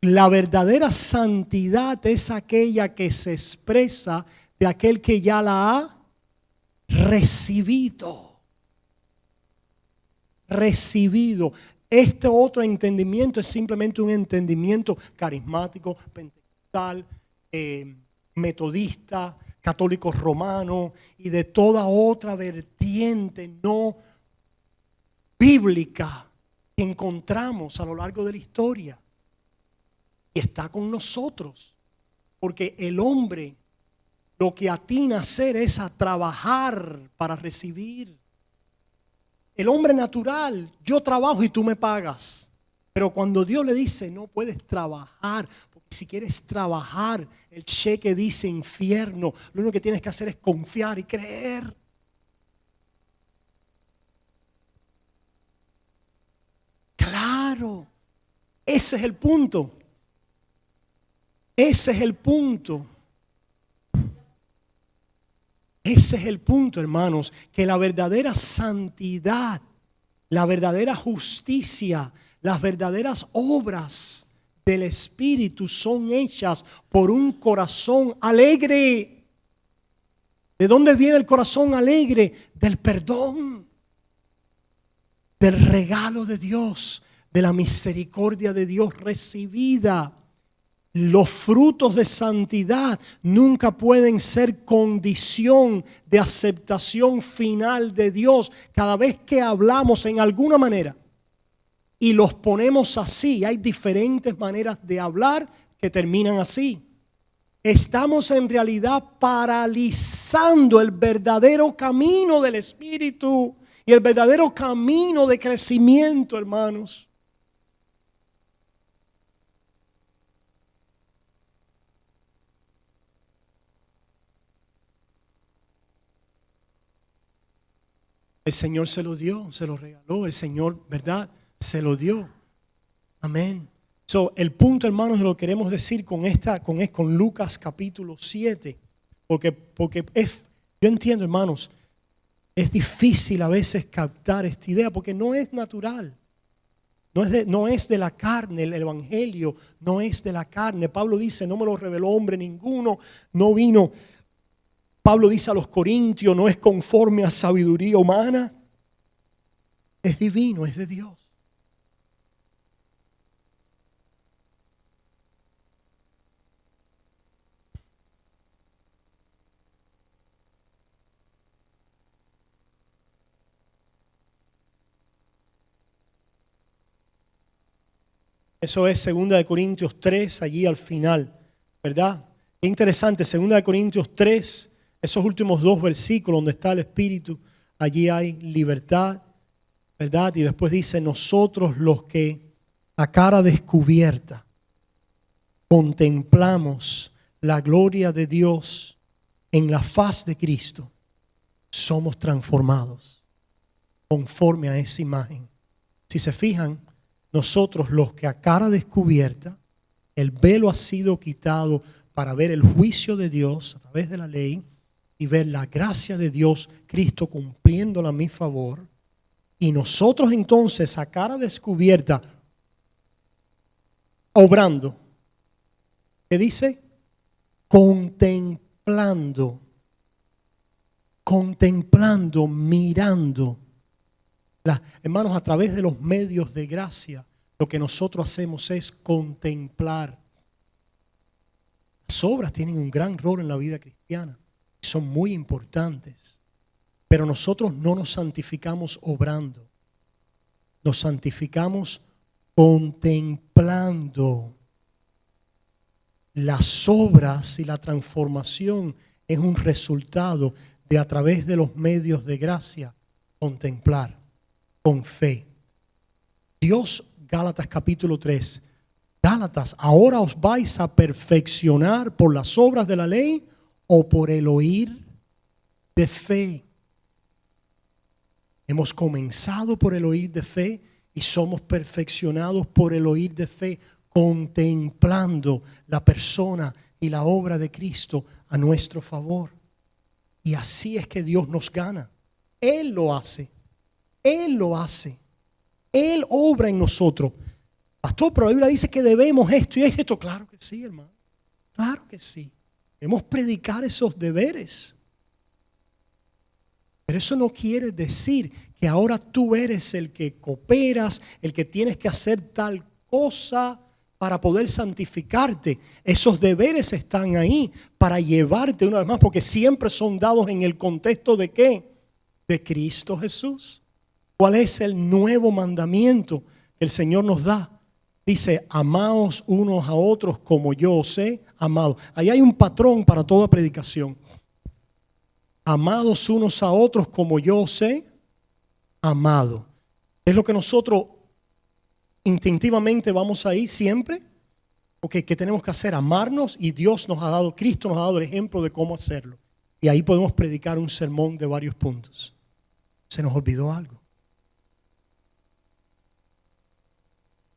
La verdadera santidad es aquella que se expresa de aquel que ya la ha recibido. Este otro entendimiento es simplemente un entendimiento carismático, pentecostal, metodista, católico romano y de toda otra vertiente no bíblica que encontramos a lo largo de la historia. Y está con nosotros, porque el hombre lo que atina a hacer es a trabajar para recibir. El hombre natural, yo trabajo y tú me pagas. Pero cuando Dios le dice, no puedes trabajar, porque si quieres trabajar, el cheque dice infierno, lo único que tienes que hacer es confiar y creer. Claro, ese es el punto. Ese es el punto. Ese es el punto, hermanos, que la verdadera santidad, la verdadera justicia, las verdaderas obras del Espíritu son hechas por un corazón alegre. ¿De dónde viene el corazón alegre? Del perdón, del regalo de Dios, de la misericordia de Dios recibida. Los frutos de santidad nunca pueden ser condición de aceptación final de Dios. Cada vez que hablamos en alguna manera y los ponemos así, hay diferentes maneras de hablar que terminan así. Estamos en realidad paralizando el verdadero camino del Espíritu y el verdadero camino de crecimiento, hermanos. El Señor se lo dio, se lo regaló. El Señor, ¿verdad? Se lo dio. Amén. So, el punto, hermanos, lo queremos decir con Lucas capítulo 7. Porque yo entiendo, hermanos, es difícil a veces captar esta idea porque no es natural. No es de la carne, el evangelio no es de la carne. Pablo dice, no me lo reveló hombre ninguno, no vino. Pablo dice a los corintios, no es conforme a sabiduría humana, es divino, es de Dios. Eso es 2 Corintios 3, allí al final, ¿verdad? Qué interesante, 2 Corintios 3, esos últimos 2 versículos donde está el Espíritu, allí hay libertad, ¿verdad? Y después dice, nosotros los que a cara descubierta contemplamos la gloria de Dios en la faz de Cristo, somos transformados conforme a esa imagen. Si se fijan, nosotros los que a cara descubierta, el velo ha sido quitado para ver el juicio de Dios a través de la ley y ver la gracia de Dios, Cristo cumpliéndola a mi favor. Y nosotros entonces a cara descubierta, obrando, ¿qué dice? Contemplando, mirando. Hermanos, a través de los medios de gracia, lo que nosotros hacemos es contemplar. Las obras tienen un gran rol en la vida cristiana, son muy importantes, pero nosotros no nos santificamos obrando, nos santificamos contemplando. Las obras y la transformación es un resultado de a través de los medios de gracia contemplar con fe. Dios, Gálatas capítulo 3, Gálatas, ahora os vais a perfeccionar por las obras de la ley o por el oír de fe. Hemos comenzado por el oír de fe y somos perfeccionados por el oír de fe, contemplando la persona y la obra de Cristo a nuestro favor. Y así es que Dios nos gana. Él lo hace. Él lo hace. Él obra en nosotros. Pastor, pero la Biblia dice que debemos esto y esto. Claro que sí, hermano. Claro que sí. Debemos predicar esos deberes. Pero eso no quiere decir que ahora tú eres el que cooperas, el que tienes que hacer tal cosa para poder santificarte. Esos deberes están ahí para llevarte una vez más, porque siempre son dados en el contexto de ¿qué? De Cristo Jesús. ¿Cuál es el nuevo mandamiento que el Señor nos da? Dice, amaos unos a otros como yo os he amado. Ahí hay un patrón para toda predicación. Amados unos a otros como yo os he amado. Es lo que nosotros instintivamente vamos ahí siempre. Porque ¿qué tenemos que hacer? Amarnos, y Dios nos ha dado, Cristo nos ha dado el ejemplo de cómo hacerlo. Y ahí podemos predicar un sermón de varios puntos. Se nos olvidó algo.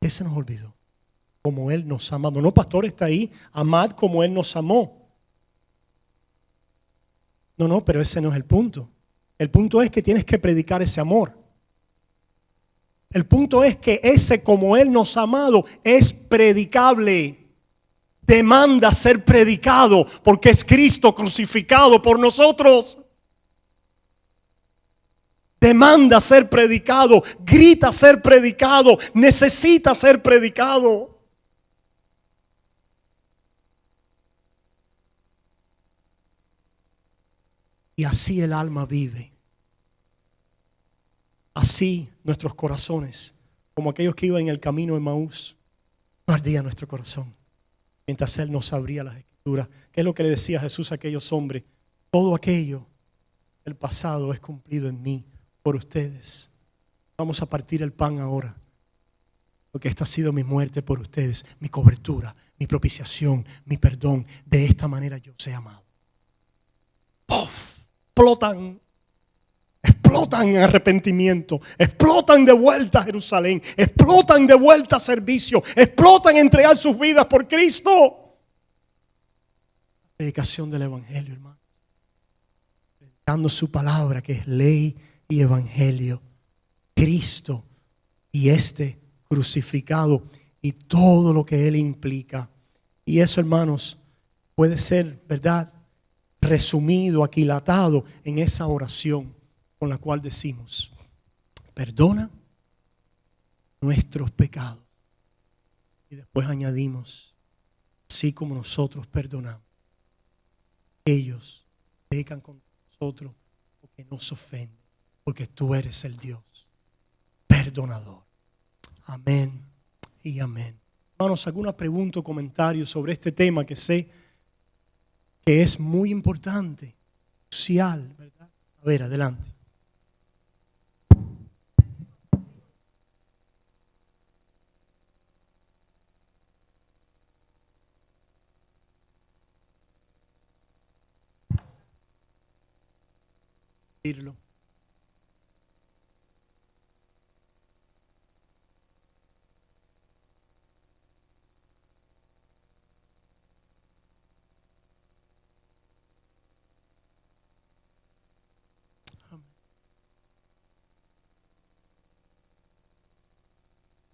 ¿Qué se nos olvidó? Como Él nos ha amado. No, pastor, está ahí. Amad como Él nos amó. No, no, pero ese no es el punto. El punto es que tienes que predicar ese amor. El punto es que ese como Él nos ha amado es predicable. Demanda ser predicado porque es Cristo crucificado por nosotros. Demanda ser predicado, grita ser predicado, necesita ser predicado. Y así el alma vive. Así nuestros corazones, como aquellos que iban en el camino de Emaús, ardía nuestro corazón mientras Él nos abría las escrituras. ¿Qué es lo que le decía Jesús a aquellos hombres? Todo aquello del pasado es cumplido en mí por ustedes. Vamos a partir el pan ahora, porque esta ha sido mi muerte por ustedes, mi cobertura, mi propiciación, mi perdón. De esta manera yo os he amado. ¡Puf! Explotan en arrepentimiento, explotan de vuelta a Jerusalén, explotan de vuelta a servicio, explotan en entregar sus vidas por Cristo. Predicación del Evangelio, hermano. Predicando su palabra, que es ley y evangelio. Cristo y este crucificado y todo lo que Él implica. Y eso, hermanos, puede ser, ¿verdad?, resumido, aquilatado en esa oración con la cual decimos: perdona nuestros pecados. Y después añadimos: así como nosotros perdonamos, ellos pecan contra nosotros porque nos ofenden, porque tú eres el Dios perdonador. Amén y amén. Hermanos, ¿alguna pregunta o comentario sobre este tema que sé que es muy importante, crucial, ¿verdad? A ver, adelante. Irlo.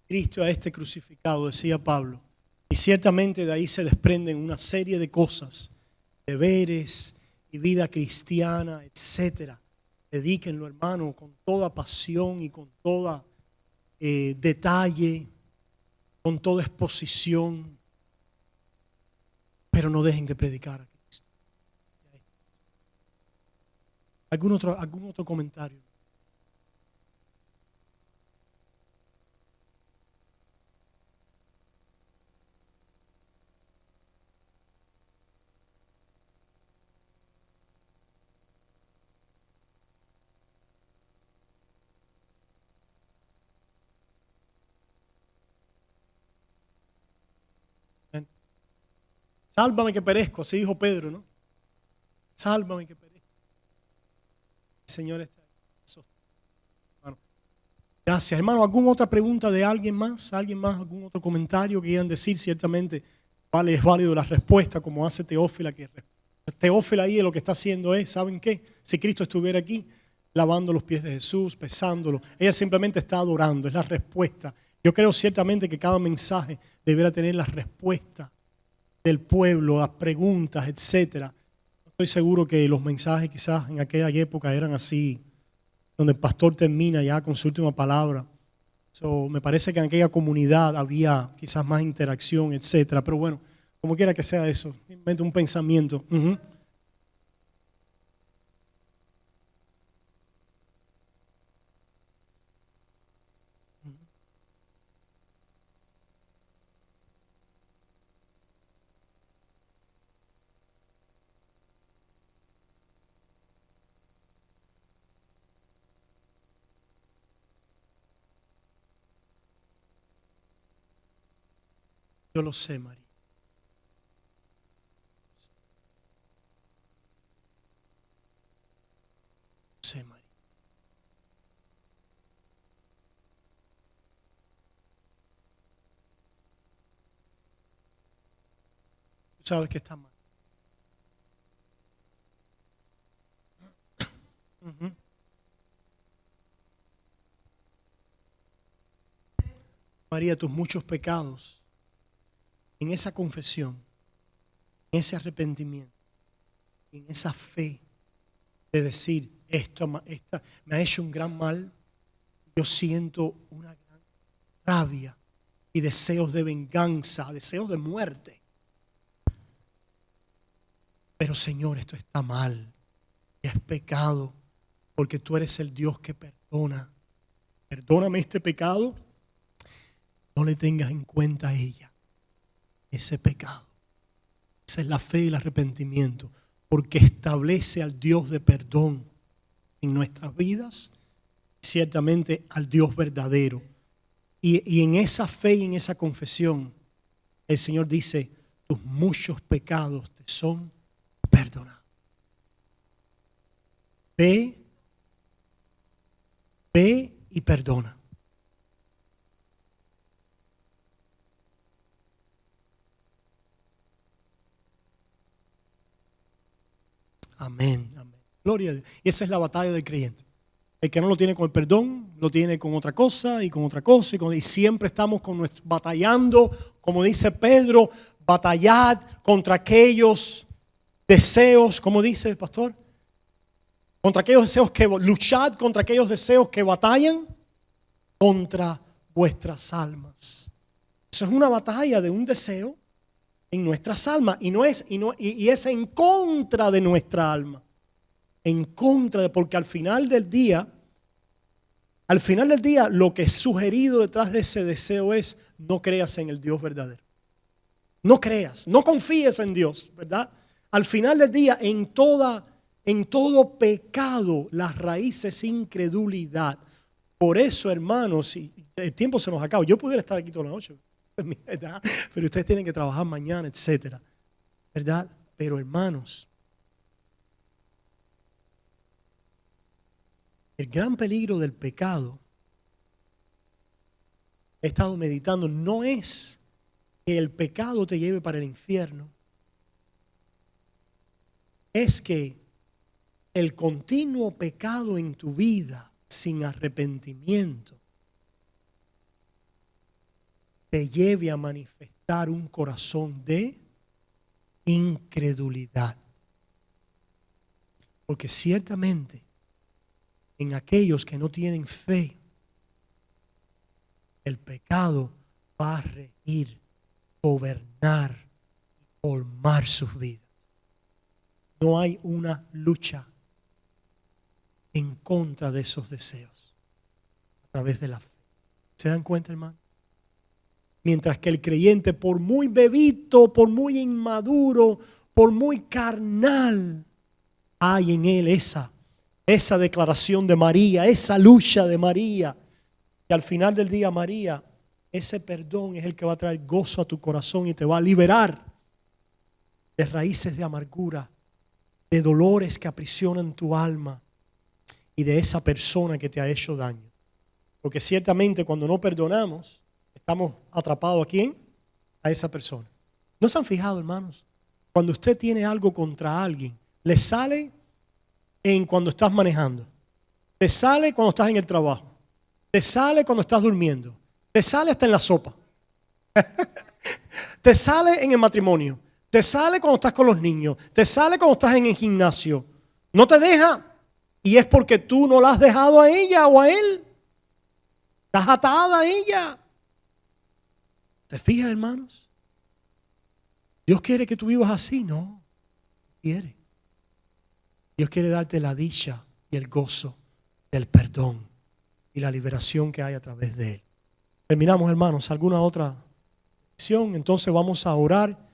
Cristo a este crucificado, decía Pablo. Y ciertamente de ahí se desprenden una serie de cosas, deberes y vida cristiana, etcétera. Dedíquenlo, hermano, con toda pasión y con toda detalle, con toda exposición, pero no dejen de predicar a Cristo. ¿Algún otro comentario? Sálvame que perezco, así dijo Pedro, ¿no? Sálvame que perezco. El Señor está ahí. Hermano. Gracias, hermano. ¿Alguna otra pregunta de alguien más? ¿Alguien más? ¿Algún otro comentario que quieran decir? Ciertamente es válido la respuesta, como hace Teófila, que Teófila ahí lo que está haciendo es, ¿saben qué? Si Cristo estuviera aquí, lavando los pies de Jesús, besándolo, ella simplemente está adorando, es la respuesta. Yo creo ciertamente que cada mensaje debería tener la respuesta del pueblo, las preguntas, etcétera. Estoy seguro que los mensajes quizás en aquella época eran así, donde el pastor termina ya con su última palabra. Me parece que en aquella comunidad había quizás más interacción, etcétera. Pero bueno, como quiera que sea eso, simplemente un pensamiento. Yo lo sé, María. Lo sé, María. Tú sabes que está mal. Ujú. María, tus muchos pecados, en esa confesión, en ese arrepentimiento, en esa fe de decir, esta me ha hecho un gran mal, yo siento una gran rabia y deseos de venganza, deseos de muerte. Pero Señor, esto está mal, es pecado, porque tú eres el Dios que perdona. Perdóname este pecado, no le tengas en cuenta a ella ese pecado. Esa es la fe y el arrepentimiento, porque establece al Dios de perdón en nuestras vidas, ciertamente al Dios verdadero. Y en esa fe y en esa confesión, el Señor dice, tus muchos pecados te son perdonados. Ve y perdona. Amén, amén. Gloria a Dios. Y esa es la batalla del creyente. El que no lo tiene con el perdón, lo tiene con otra cosa y con otra cosa. Y siempre estamos batallando, como dice Pedro, batallad contra aquellos deseos, como dice el pastor, contra aquellos deseos luchad contra aquellos deseos que batallan contra vuestras almas. Eso es una batalla de un deseo en nuestras almas y es en contra de nuestra alma. En contra porque al final del día lo que es sugerido detrás de ese deseo es no creas en el Dios verdadero. No creas, no confíes en Dios, ¿verdad? Al final del día en todo pecado la raíz es incredulidad. Por eso, hermanos, y el tiempo se nos acaba. Yo pudiera estar aquí toda la noche, ¿verdad? Pero ustedes tienen que trabajar mañana, etcétera, ¿verdad? Pero hermanos, el gran peligro del pecado, he estado meditando, no es que el pecado te lleve para el infierno, es que el continuo pecado en tu vida sin arrepentimiento te lleve a manifestar un corazón de incredulidad. Porque ciertamente en aquellos que no tienen fe, el pecado va a regir, gobernar y colmar sus vidas. No hay una lucha en contra de esos deseos a través de la fe. ¿Se dan cuenta, hermano? Mientras que el creyente, por muy bebito, por muy inmaduro, por muy carnal, hay en él esa declaración de María, esa lucha de María. Y al final del día, María, ese perdón es el que va a traer gozo a tu corazón y te va a liberar de raíces de amargura, de dolores que aprisionan tu alma y de esa persona que te ha hecho daño. Porque ciertamente cuando no perdonamos, estamos atrapados ¿a quién? A esa persona. ¿No se han fijado, hermanos? Cuando usted tiene algo contra alguien, le sale en cuando estás manejando, te sale cuando estás en el trabajo, te sale cuando estás durmiendo, te sale hasta en la sopa, te sale en el matrimonio, te sale cuando estás con los niños, te sale cuando estás en el gimnasio. No te deja. Y es porque tú no la has dejado a ella o a él. Estás atada a ella. ¿Te fijas, hermanos? ¿Dios quiere que tú vivas así? No, quiere. Dios quiere darte la dicha y el gozo del perdón y la liberación que hay a través de él. Terminamos, hermanos. ¿Alguna otra acción? Entonces vamos a orar.